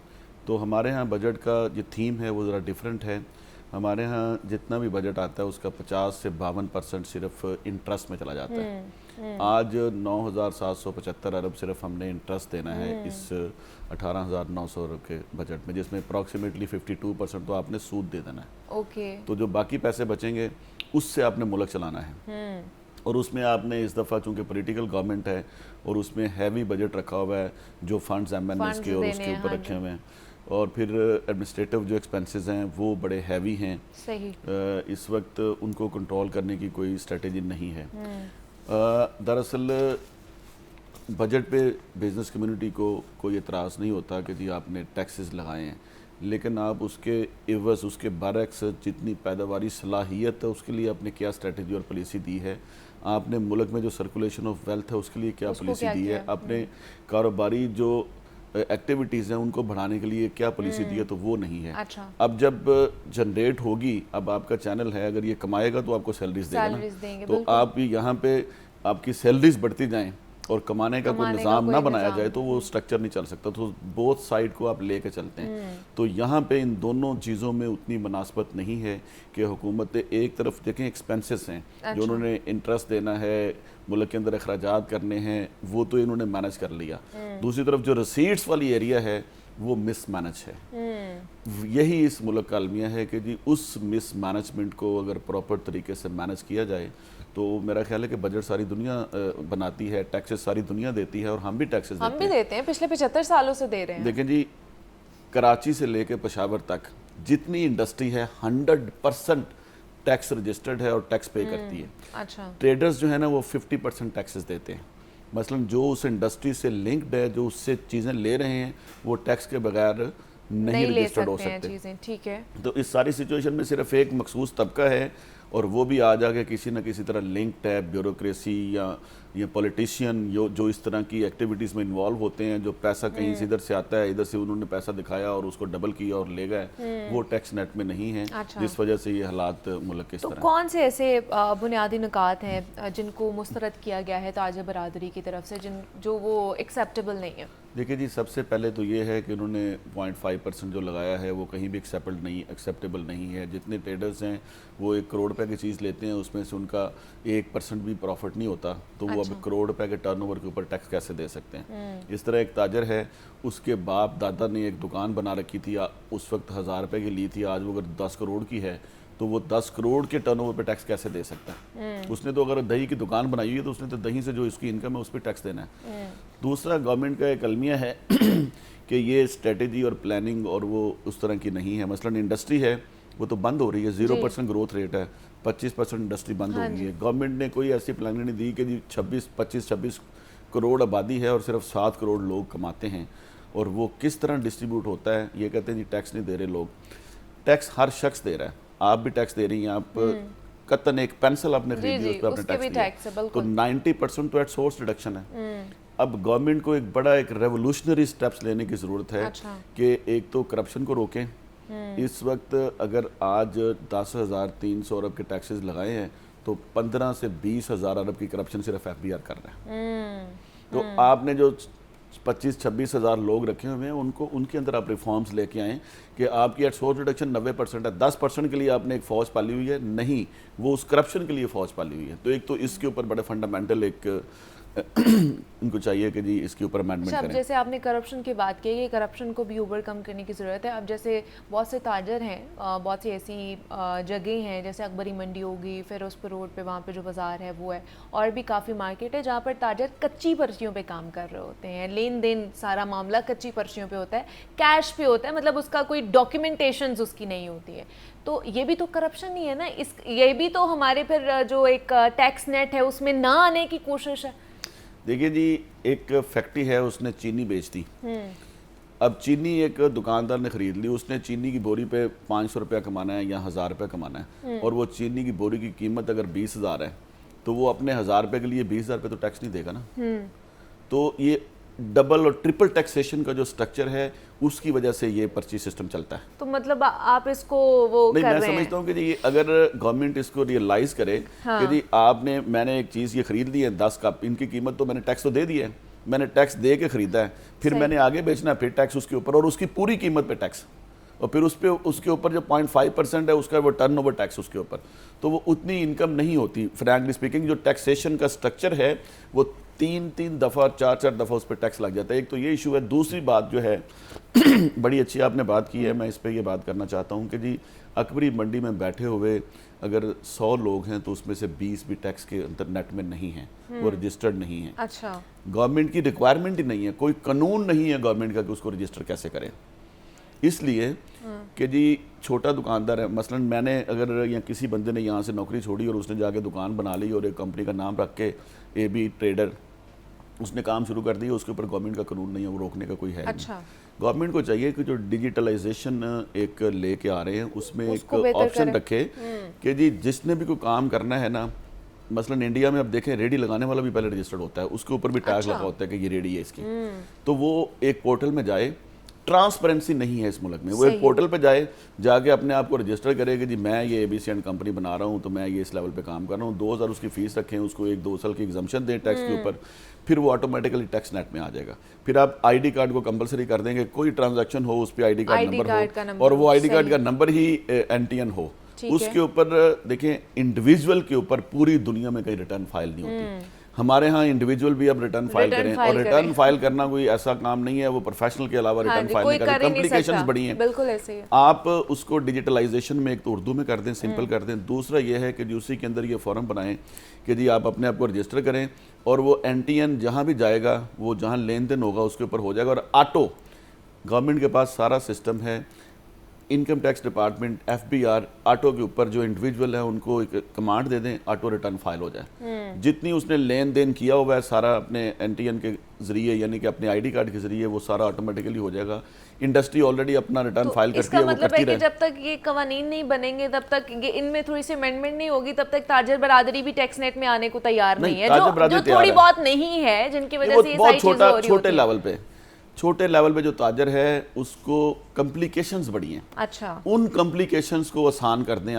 Speaker 6: तो हमारे यहाँ बजट का जो थीम है वो ज़रा डिफरेंट है। हमारे यहाँ जितना भी बजट आता है उसका 50 से 52% सिर्फ इंटरेस्ट में चला जाता है। आज 9,775 अरब सिर्फ हमने इंटरेस्ट देना है इस 18,900 अरब के बजट में, जिसमें अप्रॉक्सीमेटली 52% तो आपने सूद दे देना है।
Speaker 1: ओके।
Speaker 6: तो जो बाकी पैसे बचेंगे उससे आपने मुल्क चलाना है। और उसमें आपने इस दफ़ा चूँकि पॉलिटिकल गवर्नमेंट है और उसमें हैवी बजट रखा हुआ है, जो फंड्स एमएनएस के और उसके ऊपर रखे हुए हैं, और फिर एडमिनिस्ट्रेटिव जो एक्सपेंसेस हैं वो बड़े हैवी हैं।
Speaker 1: सही।
Speaker 6: इस वक्त उनको कंट्रोल करने की कोई स्ट्रेटजी नहीं है। दरअसल बजट पे बिजनेस कम्युनिटी को कोई एतराज़ नहीं होता कि जी आपने टैक्सेस लगाए हैं, लेकिन आप उसके एवज़, उसके बरक्स जितनी पैदावारी सलाहियत है उसके लिए आपने क्या स्ट्रेटजी और पॉलिसी दी है, आपने मुल्क में जो सर्कुलेशन ऑफ वेल्थ है उसके लिए क्या पॉलिसी दी है, आपने कारोबारी जो एक्टिविटीज़ हैं उनको बढ़ाने के लिए क्या पॉलिसी दी है, तो वो नहीं है।
Speaker 1: अच्छा।
Speaker 6: अब जब जनरेट होगी, अब आपका चैनल है, अगर ये कमाएगा तो आपको सैलरीज देगा ना, तो आप यहाँ पे आपकी सैलरीज बढ़ती जाएं और कमाने का कोई निज़ाम ना बनाया जाए तो वो स्ट्रक्चर नहीं चल सकता। तो बोथ साइड को आप लेके चलते हैं। तो यहाँ पे इन दोनों चीज़ों में उतनी मुनासबत नहीं है कि हुकूमत एक तरफ देखें एक्सपेंसेस हैं, जो उन्होंने इंटरेस्ट देना है, मुल्क के अंदर अखराजात करने हैं, वो तो इन्होंने मैनेज कर लिया। दूसरी तरफ जो रिसीट्स वाली एरिया है वो मिस मैनेज है। यही इस मुल्क का अलमिया है कि जी उस मिस मैनेजमेंट को अगर प्रॉपर तरीके से मैनेज किया जाए तो मेरा ख्याल है कि बजट सारी दुनिया बनाती है, टैक्सेस सारी दुनिया देती है और हम भी टैक्सेस
Speaker 1: हम भी देते हैं, पिछले 75 सालों से दे रहे हैं।
Speaker 6: देखें जी, कराची से लेके पेशावर तक जितनी इंडस्ट्री है 100% टैक्स रजिस्टर्ड है और टैक्स पे करती है।
Speaker 1: अच्छा।
Speaker 6: ट्रेडर्स जो है ना वो 50% टैक्सेस देते हैं। मसलन जो उस इंडस्ट्री से लिंक्ड है, जो उससे चीज़ें ले रहे हैं, वो टैक्स के बगैर नहीं रजिस्टर्ड हो सकते
Speaker 1: चीज़ें। ठीक है।
Speaker 6: तो इस सारी सिचुएशन में सिर्फ एक मखसूस तबका है और वो भी आ जाके किसी न किसी तरह लिंक्ड है ब्यूरोक्रेसी या पॉलिटिशियन जो इस तरह की एक्टिविटीज़ में इन्वॉल्व होते हैं, जो पैसा कहीं से इधर से आता है, इधर से उन्होंने पैसा दिखाया और उसको डबल किया और ले गए, वो टैक्स नेट में नहीं है।
Speaker 1: अच्छा।
Speaker 6: जिस वजह से ये हालात मुल्क के इस
Speaker 1: तो
Speaker 6: तरह।
Speaker 1: कौन से ऐसे बुनियादी नुकात हैं जिनको मुस्तरद किया गया है ताजिर बरादरी की तरफ से जो वो एक्सेप्टेबल नहीं है?
Speaker 6: देखिए जी, सबसे पहले तो ये है कि उन्होंने 0.5% जो लगाया है वो कहीं भी एक्सेप्टेबल नहीं है। जितने ट्रेडर्स हैं वो 1 करोड़ रुपए की चीज़ लेते हैं, उसमें से उनका 1% भी प्रॉफिट नहीं होता, तो वो अब 1 करोड़ रुपए के टर्नओवर के ऊपर टैक्स कैसे दे सकते हैं। इस तरह एक ताजर है, उसके बाप दादा ने एक दुकान बना रखी थी, उस वक्त 1000 रुपये की ली थी, आज वो अगर 10 करोड़ की है तो वो 10 करोड़ के टर्नओवर पे टैक्स कैसे दे सकता है। उसने तो अगर दही की दुकान बनाई हुई है तो उसने तो दही से जो इसकी इनकम है उस पर टैक्स देना है। दूसरा, गवर्नमेंट का एक अलमिया है कि ये स्ट्रेटेजी और प्लानिंग और वो उस तरह की नहीं है। मसलन इंडस्ट्री है वो तो बंद हो रही है, 0% ग्रोथ रेट है, 25% इंडस्ट्री बंद हो गई है। गवर्नमेंट ने कोई ऐसी प्लानिंग नहीं दी कि जी 25-26 करोड़ आबादी है और सिर्फ 7 करोड़ लोग कमाते हैं और वो किस तरह डिस्ट्रीब्यूट होता है। ये कहते हैं जी टैक्स नहीं दे रहे लोग, टैक्स हर शख्स दे रहा है, आप भी टैक्स दे रही हैं। आप कतन एक पेंसिल आपने खरीदी उस पर आपने टैक्स दिया, तो 90% तो एट सोर्स डिडक्शन है। अब गवर्नमेंट को एक रेवोल्यूशनरी स्टेप्स लेने की ज़रूरत है।
Speaker 1: अच्छा।
Speaker 6: कि एक तो करप्शन को रोकें। इस वक्त अगर आज 10,300 अरब के टैक्सेस लगाए हैं तो 15 से 20,000 अरब की करप्शन सिर्फ एफबीआर कर रहा है। तो आपने जो 25-26 हज़ार लोग रखे हुए हैं उनको, उनके अंदर आप रिफॉर्म्स लेके आएँ कि आपकी एट सोर्स रिडक्शन 90% है, 10% के लिए आपने एक फ़ौज पाली हुई है, नहीं, वो उस करप्शन के लिए फ़ौज पाली हुई है। तो एक तो इसके ऊपर बड़े फंडामेंटल एक इनको चाहिए कि जी इसके ऊपर अमेंडमेंट करें।
Speaker 1: जैसे आपने करप्शन की बात की, ये करप्शन को भी ओवरकम करने की ज़रूरत है। अब जैसे बहुत से ताजर हैं, बहुत सी ऐसी जगह हैं जैसे अकबरी मंडी होगी, फिरोजपुर रोड पे वहाँ पे जो बाज़ार है वो है, और भी काफ़ी मार्केट है जहाँ पर ताजर कच्ची पर्चियों पे काम कर रहे होते हैं। लेन देन सारा मामला कच्ची पर्चियों पे होता है, कैश पे होता है, मतलब उसका कोई डॉक्यूमेंटेशन उसकी नहीं होती है। तो ये भी तो करप्शन ही है ना। ये भी तो हमारे फिर जो एक टैक्स नेट है उसमें ना आने की कोशिश है।
Speaker 6: देखिए जी, एक फैक्ट्री है उसने चीनी बेच दी, अब चीनी एक दुकानदार ने ख़रीद ली, उसने चीनी की बोरी पे 500 रुपया कमाना है या 1000 रुपया कमाना है, और वो चीनी की बोरी की कीमत अगर 20,000 है तो वो अपने 1000 रुपये के लिए 20,000 रुपये तो टैक्स नहीं देगा ना। तो ये डबल और ट्रिपल टैक्सेशन का जो स्ट्रक्चर है उसकी वजह से ये पर्ची सिस्टम चलता है।
Speaker 1: तो मतलब आप इसको वो
Speaker 6: नहीं,
Speaker 1: कर
Speaker 6: मैं
Speaker 1: रहे हैं।
Speaker 6: समझता हूँ कि जी अगर गवर्नमेंट इसको रियलाइज करे कि जी मैंने एक चीज़ ये खरीद ली है 10 कप, इनकी कीमत तो मैंने टैक्स तो दे दी है, मैंने टैक्स दे के खरीदा है, फिर मैंने आगे बेचना है, फिर टैक्स उसके ऊपर और उसकी पूरी कीमत पे टैक्स, और फिर उसके ऊपर जो 0.5% है उसका वो टर्नओवर टैक्स उसके ऊपर, तो वो उतनी इनकम नहीं होती। फ्रैंकली स्पीकिंग जो टैक्सेशन का स्ट्रक्चर है वो 3-3 दफ़ा 4-4 दफ़ा उस पर टैक्स लग जाता है। एक तो ये इशू है। दूसरी बात जो है बड़ी अच्छी आपने बात की है, मैं इस पर ये बात करना चाहता हूँ कि जी अकबरी मंडी में बैठे हुए अगर 100 लोग हैं तो उसमें से 20 भी टैक्स के अंदर नेट में नहीं हैं, वो रजिस्टर्ड नहीं है।
Speaker 1: अच्छा,
Speaker 6: गवर्नमेंट की रिक्वायरमेंट ही नहीं है, कोई कानून नहीं है गवर्नमेंट का कि उसको रजिस्टर कैसे करें। इसलिए कि जी छोटा दुकानदार है, मसलन मैंने अगर या किसी बंदे ने यहाँ से नौकरी छोड़ी और उसने जाके दुकान बना ली और एक कंपनी का नाम रख के AB ट्रेडर उसने काम शुरू कर दिया, उसके ऊपर गवर्नमेंट का कानून नहीं है, वो रोकने का कोई है
Speaker 1: अच्छा।
Speaker 6: नहीं। गवर्नमेंट को चाहिए कि जो डिजिटलाइजेशन एक लेके आ रहे हैं उसमें एक
Speaker 1: उसको बेहतर
Speaker 6: ऑप्शन
Speaker 1: करें।
Speaker 6: रखे कि जी जिसने भी कोई काम करना है ना, मसलन इंडिया में अब देखें रेडी लगाने वाला भी पहले रजिस्टर्ड होता है, उसके ऊपर भी टैग लगा होता है कि ये रेडी है इसकी, तो वो एक पोर्टल में जाए। ट्रांसपेरेंसी नहीं है इस मुल्क में, वो एक पोर्टल पे जाए, जाके अपने आप को रजिस्टर करे कि जी मैं ये ABC एंड कंपनी बना रहा हूँ, तो मैं ये इस लेवल पे काम कर रहा हूँ, 2000 उसकी फीस रखें, उसको 1-2 साल की एग्जम्पशन दें टैक्स के ऊपर, फिर वो ऑटोमेटिकली टैक्स नेट में आ जाएगा। फिर आप ID कार्ड को कंपलसरी कर देंगे, कोई ट्रांजैक्शन हो उस पर ID कार्ड नंबर हो, और वो ID कार्ड का नंबर ही NTN हो, उसके ऊपर देखें इंडिविजुअल के ऊपर पूरी दुनिया में कहीं रिटर्न फाइल नहीं होती। हमारे यहाँ इंडिविजुअल भी अब रिटर्न फाइल करें, और रिटर्न फाइल करना कोई ऐसा काम नहीं है, वो प्रोफेशनल के अलावा रिटर्न फाइल नहीं करें, कॉम्प्लिकेशंस बड़ी हैं।
Speaker 1: बिल्कुल ऐसे ही है।
Speaker 6: आप उसको डिजिटलाइजेशन में एक तो उर्दू में कर दें, सिंपल कर दें। दूसरा ये है कि उसी के अंदर ये फॉर्म बनाएं कि जी आप अपने आप को रजिस्टर करें, और वो NTN जहाँ भी जाएगा, वो जहाँ लेन देन होगा उसके ऊपर हो जाएगा। और ऑटो गवर्नमेंट के पास सारा सिस्टम है, income tax department FBR auto के ऊपर जो इंडिविजुअल है उनको एक कमांड दे दें, ऑटो रिटर्न फाइल हो जाए। जितनी उसने लेन देन किया हुआ है सारा अपने NTN के जरिए, यानी कि अपने ID कार्ड के जरिए, वो सारा ऑटोमेटिकली हो जाएगा। इंडस्ट्री ऑलरेडी अपना रिटर्न फाइल करती है, वो
Speaker 1: मतलब
Speaker 6: करती
Speaker 1: है कि
Speaker 6: रहे।
Speaker 1: जब तक ये कवानीन नहीं बनेंगे, तब तक ये इनमें थोड़ी सी अमेंडमेंट नहीं होगी, तब तक ताजर बरादरी भी टैक्स नेट में आने को तैयार नहीं है, जो थोड़ी बहुत नहीं है, जिनकी वजह से ये सारी चीजें हो रही
Speaker 6: छोटे लेवल पे, छोटे लेवल पे जो ताजर है उसको कॉम्प्लिकेशंस बड़ी हैं।
Speaker 1: अच्छा,
Speaker 6: उन कॉम्प्लिकेशंस को आसान कर दें।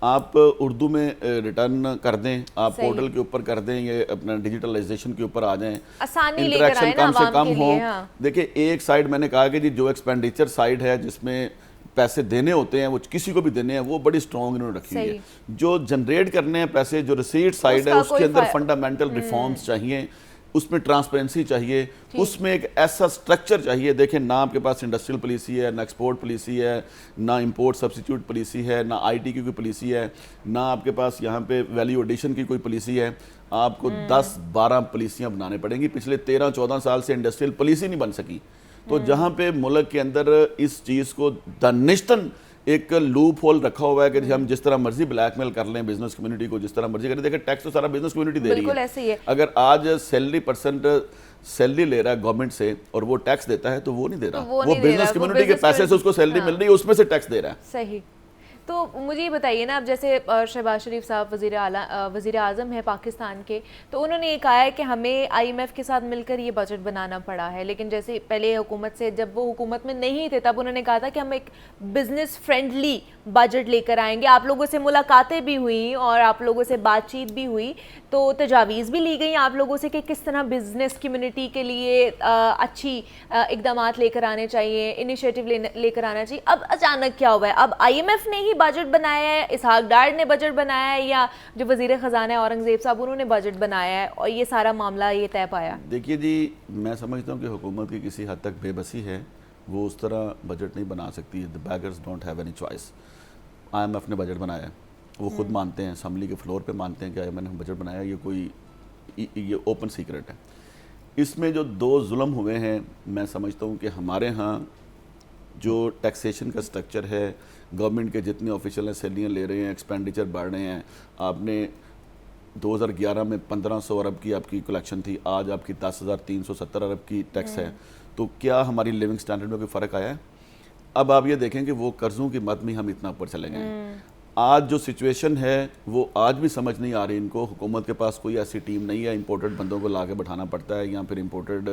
Speaker 6: आप उर्दू में रिटर्न कर दें, आप पोर्टल के ऊपर कर दें, ये अपना डिजिटलाइजेशन के ऊपर आ जाएं,
Speaker 1: आसानी लेकर आए
Speaker 6: इंटरेक्शन
Speaker 1: ना
Speaker 6: कम से
Speaker 1: आवाम
Speaker 6: कम
Speaker 1: के
Speaker 6: हो।
Speaker 1: लिए। हाँ।
Speaker 6: देखिए एक साइड मैंने कहा कि जी जो एक्सपेंडिचर साइड है जिसमें पैसे देने होते हैं, वो किसी को भी देने हैं, वो बड़ी स्ट्रॉन्ग इन्होंने रखी हुई है। जो जनरेट करने हैं पैसे, जो रिसीट साइड है, उसके अंदर फंडामेंटल रिफॉर्म्स चाहिए, उसमें ट्रांसपेरेंसी चाहिए, उसमें एक ऐसा स्ट्रक्चर चाहिए। देखें ना आपके पास इंडस्ट्रियल पॉलिसी है, ना एक्सपोर्ट पॉलिसी है, ना इंपोर्ट सब्सिट्यूट पॉलिसी है, ना IT की कोई पॉलिसी है, ना आपके पास यहाँ पे वैल्यू एडिशन की कोई पॉलिसी है। आपको 10-12 पॉलिसियाँ बनाने पड़ेंगी। पिछले 13-14 साल से इंडस्ट्रियल पॉलिसी नहीं बन सकी। तो जहाँ पे मुल्क के अंदर इस चीज़ को दनिश्तन एक लूप होल रखा हुआ है कि हम जिस तरह मर्जी ब्लैकमेल कर लें बिजनेस कम्युनिटी को, जिस तरह मर्जी करें। देखिए टैक्स तो सारा बिजनेस कम्युनिटी दे रही
Speaker 1: बिल्कुल ऐसे ही है।
Speaker 6: अगर आज सैलरी परसेंट सैलरी ले रहा है गवर्नमेंट से और वो टैक्स देता है तो वो नहीं दे रहा, वो बिजनेस कम्युनिटी के पैसे से उसको सैलरी मिल रही है, उसमें से टैक्स दे रहा है।
Speaker 1: सही। तो मुझे ये बताइए ना, अब जैसे शहबाज शरीफ साहब वज़ीर आज़म है पाकिस्तान के, तो उन्होंने ये कहा है कि हमें IMF के साथ मिलकर ये बजट बनाना पड़ा है, लेकिन जैसे पहले हुकूमत से, जब वो हुकूमत में नहीं थे, तब उन्होंने कहा था कि हम एक बिज़नेस फ्रेंडली बजट लेकर आएंगे। आप लोगों से मुलाकातें भी हुई और आप लोगों से बातचीत भी हुई, तो तजावीज़ भी ली गई आप लोगों से कि किस तरह बिज़नेस कम्युनिटी के लिए अच्छी इक़दामात लेकर आने चाहिए, इनिशिएटिव लेकर आना चाहिए। अब अचानक क्या हुआ है? अब IMF ने ही बजट बनाया है, इसहाक डार ने बजट बनाया है, या जो वज़ीर ख़जाना है औरंगज़ेब साहब उन्होंने बजट बनाया है और ये सारा मामला ये तय पाया?
Speaker 6: देखिए जी, मैं समझता हूँ कि हुकूमत की किसी हद तक बेबसी है, वो उस तरह बजट नहीं बना सकती। The beggars don't have any choice. IMF ने बजट बनाया है, वो खुद मानते हैं, असम्बली के फ्लोर पे मानते हैं कि IMF ने बजट बनाया। ये ओपन सीक्रेट है। इसमें जो 2 जुल्म हुए हैं, मैं समझता हूँ कि हमारे यहाँ जो टैक्सेशन का स्ट्रक्चर है, गवर्नमेंट के जितने ऑफिशियल हैं सैलरियाँ ले रहे हैं, एक्सपेंडिचर बढ़ रहे हैं, आपने 2011 में 1500 अरब की आपकी कलेक्शन थी, आज आपकी 10,370 अरब की टैक्स है, तो क्या हमारी लिविंग स्टैंडर्ड में कोई फ़र्क आया है? अब आप ये देखें कि वो कर्ज़ों की मद में हम इतना ऊपर चले गए। आज जो सिचुएशन है वो आज भी समझ नहीं आ रही इनको। हुकूमत के पास कोई ऐसी टीम नहीं है, इंपोर्टेड बंदों को ला के बैठाना पड़ता है या फिर इंपोर्टेड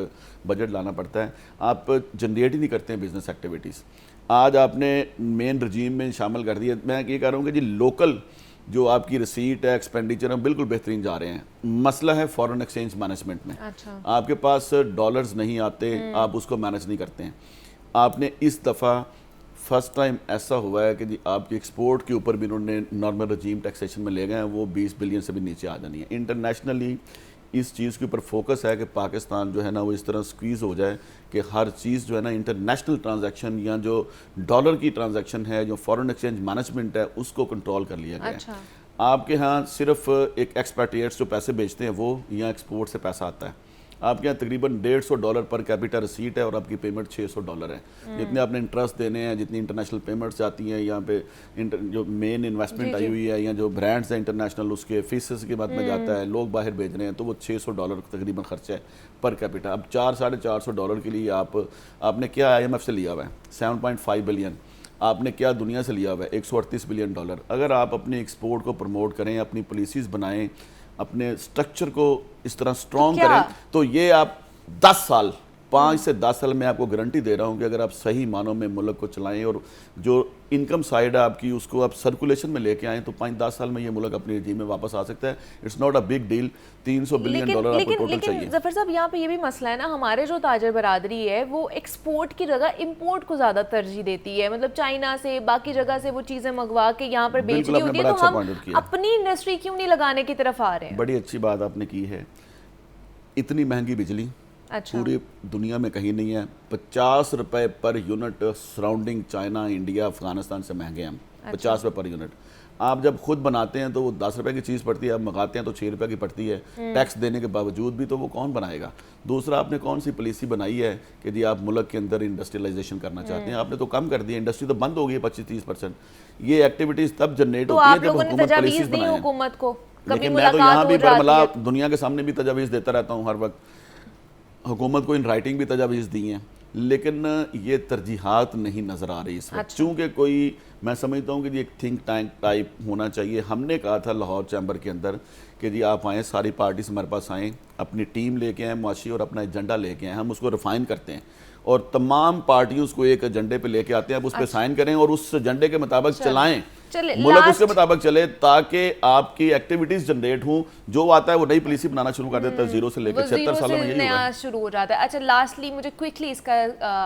Speaker 6: बजट लाना पड़ता है। आप जनरेट ही नहीं करते हैं बिजनेस एक्टिविटीज़। आज आपने मेन रजीम में शामिल कर दिया। मैं ये कह रहा हूँ कि जी लोकल जो आपकी रिसीट है, एक्सपेंडिचर है, बिल्कुल बेहतरीन जा रहे हैं। मसला है फॉरेन एक्सचेंज मैनेजमेंट में।
Speaker 1: अच्छा।
Speaker 6: आपके पास डॉलर्स नहीं आते, आप उसको मैनेज नहीं करते हैं। आपने इस दफ़ा फर्स्ट टाइम ऐसा हुआ है कि जी आपकी एक्सपोर्ट के ऊपर भी उन्होंने नॉर्मल रजीम टैक्सेशन में ले गए हैं, वो 20 बिलियन से भी नीचे आ जानी है। इंटरनेशनली इस चीज़ के ऊपर फोकस है कि पाकिस्तान जो है ना वो इस तरह स्क्वीज़ हो जाए कि हर चीज़ जो है ना इंटरनेशनल ट्रांजैक्शन या जो डॉलर की ट्रांजैक्शन है, जो फॉरेन एक्सचेंज मैनेजमेंट है, उसको कंट्रोल कर लिया गया है।
Speaker 1: अच्छा।
Speaker 6: आपके यहाँ सिर्फ एक एक्सपेट्रिएट्स जो पैसे बेचते हैं वो या एक्सपोर्ट से पैसा आता है। आपके यहाँ तकरीबन $150 पर कैपिटा रिसीट है और आपकी पेमेंट $600 है। जितने आपने इंटरेस्ट देने हैं, जितनी इंटरनेशनल पेमेंट्स जाती हैं यहाँ पे, जो मेन इन्वेस्टमेंट आई हुई है या जो ब्रांड्स हैं इंटरनेशनल, उसके फीसेस के बाद में जाता है, लोग बाहर भेज रहे हैं, तो वो $600 तकरीबन खर्चा है पर कैपिटा। अब $400-450 के लिए आपने क्या IMF से लिया हुआ है? 7.5 बिलियन। आपने क्या दुनिया से लिया हुआ है? $138 बिलियन। अगर आप अपने एक्सपोर्ट को प्रमोट करें, अपनी पॉलिसीज़ बनाएं, अपने स्ट्रक्चर को इस तरह स्ट्रॉन्ग करें, तो ये आप 10 साल 5 से 10 साल में आपको गारंटी दे रहा हूँ कि अगर आप सही मानों में मुल्क को चलाएं और जो इनकम साइड है आपकी उसको आप सर्कुलेशन में लेके आएँ, तो 5-10 साल में ये मुल्क अपनी रजीम में वापस आ सकता है। It's not a big deal. $300 billion आपको टोटल चाहिए।
Speaker 1: जफर साहब, यहाँ पे ये भी मसला है ना, हमारे जो ताजर बरादरी है वो एक्सपोर्ट की जगह इंपोर्ट को ज़्यादा तरजीह देती है। मतलब चाइना से, बाकी जगह से वो चीज़ें मंगवा के यहाँ पर बेचनी होती है, तो हम अपनी इंडस्ट्री क्यों नहीं लगाने की तरफ आ रहे हैं?
Speaker 6: बड़ी अच्छी बात आपने की है। इतनी महंगी बिजली
Speaker 1: अच्छा।
Speaker 6: पूरी दुनिया में कहीं नहीं है। 50 रुपए per unit surrounding China, India, Afghanistan से महंगे हैं। 50 रुपए पर यूनिट। आप जब खुद बनाते हैं तो वो 10 रुपए की चीज़ पड़ती है, आप मंगाते हैं तो 6 रुपए की पड़ती है। टैक्स देने के बावजूद भी, तो वो कौन बनाएगा? दूसरा, आपने कौन सी पॉलिसी बनाई है कि जी आप मुल्क के अंदर इंडस्ट्रियलाइजेशन करना चाहते हैं? आपने तो कम कर दिया, इंडस्ट्री तो बंद हो गई है 25-30%। ये एक्टिविटीज़ तब जनरेट होती है जब हुकूमत पॉलिसीज बनाए।
Speaker 1: हुकूमत को
Speaker 6: लेकिन मैं तो यहाँ भी बरमला दुनिया के सामने भी तजावीज़ देता रहता हूँ हर वक्त। हुकूमत को इन राइटिंग भी तजावीज़ दी हैं, लेकिन ये तरजीहात नहीं नज़र आ रही इस वक्त।
Speaker 1: अच्छा।
Speaker 6: चूँकि कोई, मैं समझता हूँ कि जी एक थिंक टैंक टाइप होना चाहिए। हमने कहा था लाहौर चैम्बर के अंदर कि जी आप आएँ, सारी पार्टीज हमारे पास आएँ, अपनी टीम लेके आएँ मुआशी, और अपना एजेंडा लेके आएँ। हम उसको रिफाइन करते हैं और तमाम पार्टियों को एक एजेंडे पे लेके आते हैं। आप उस पर साइन करें और उस एजेंडे के मुताबिक चलाएं, मुल्क उसके मुताबिक चले, ताकि आपकी एक्टिविटीज जनरेट हों। जो आता है वो नई पॉलिसी बनाना शुरू कर देता है, 0 से लेकर 76 सालों में यही हुआ है।
Speaker 1: शुरू हो जाता है। अच्छा, लास्टली मुझे क्विकली इसका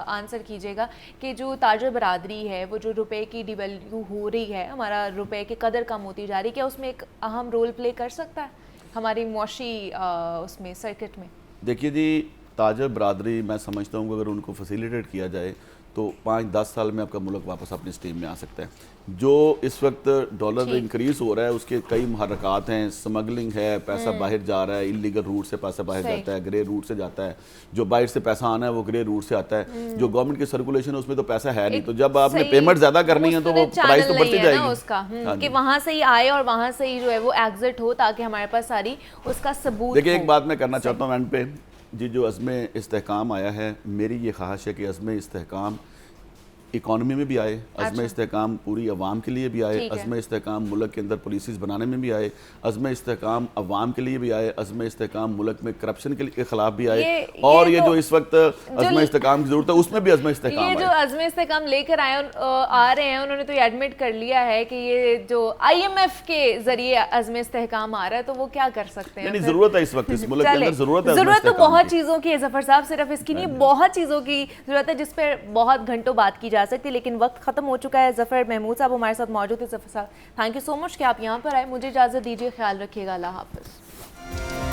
Speaker 1: आंसर कीजिएगा कि जो ताजर बरादरी है, वो जो रुपए की डिवैल्यू हो रही है, हमारा रुपए की कदर कम होती जा रही है, क्या उसमें एक अहम रोल प्ले कर सकता है हमारी मुआशी उसमें सर्किट में?
Speaker 6: देखिए जी, ताजर बरादरी मैं समझता हूँ कि अगर उनको फैसिलिटेट किया जाए तो 5-10 साल में आपका मुल्क वापस अपनी स्टीम में आ सकता है। जो इस वक्त डॉलर इंक्रीज हो रहा है उसके कई महरकात हैं। स्मगलिंग है, पैसा बाहर जा रहा है, इलीगल रूट से पैसा बाहर जाता है, ग्रे रूट से जाता है। जो बाहर से पैसा आना है वो ग्रे रूट से आता है। जो गवर्नमेंट की सर्कुलेशन है उसमें तो पैसा है नहीं, तो जब आपने पेमेंट ज्यादा करनी है तो वो प्राइस तो बढ़ती जाएगी
Speaker 1: उसका, कि वहां से ही आए और वहां से ही जो है वो एग्जिट हो, ताकि हमारे पास सारी उसका सबूत।
Speaker 6: देखिए, एक बात मैं करना चाहता हूँ एंड पे, जी जो अज़्म इस्तेहकाम आया है, मेरी ये ख्वाहिश है कि अज़्म इस्तेहकाम इकॉनमी में भी आए, अज़्म इस्तेहकाम पूरी अवाम के लिए भी आए, अज़्म इस्तेहकाम मुल्क के अंदर पॉलिसीज़ बनाने में भी आए, अज़्म इस्तेहकाम अवाम के लिए भी आए, अज़्म इस्तेहकाम मुल्क में करप्शन के खिलाफ भी आए। और ये जो इस वक्त अज़्म इस्तेहकाम की ज़रूरत है उसमें भी अज़्म इस्तेहकाम
Speaker 1: ये जो अज़्म इस्तेहकाम लेकर आ रहे हैं, उन्होंने तो एडमिट कर लिया है कि ये जो IMF के जरिए अज़्म इस्तेहकाम आ रहा है, तो वो क्या कर सकते हैं?
Speaker 6: ज़रूरत है इस वक्त इस मुल्क के अंदर,
Speaker 1: ज़रूरत तो बहुत चीज़ों की है ज़फ़र साहब, सिर्फ इसकी नहीं, बहुत चीज़ों की ज़रूरत है जिस पर बहुत घंटों बात की जा सकती है। लेकिन वक्त खत्म हो चुका है। ज़फ़र महमूद साहब हमारे साथ मौजूद है। ज़फ़र साहब, थैंक यू सो मच कि आप यहाँ पर आए। मुझे इजाज़त दीजिए, ख्याल रखिएगा, अल्लाह हाफ़िज़।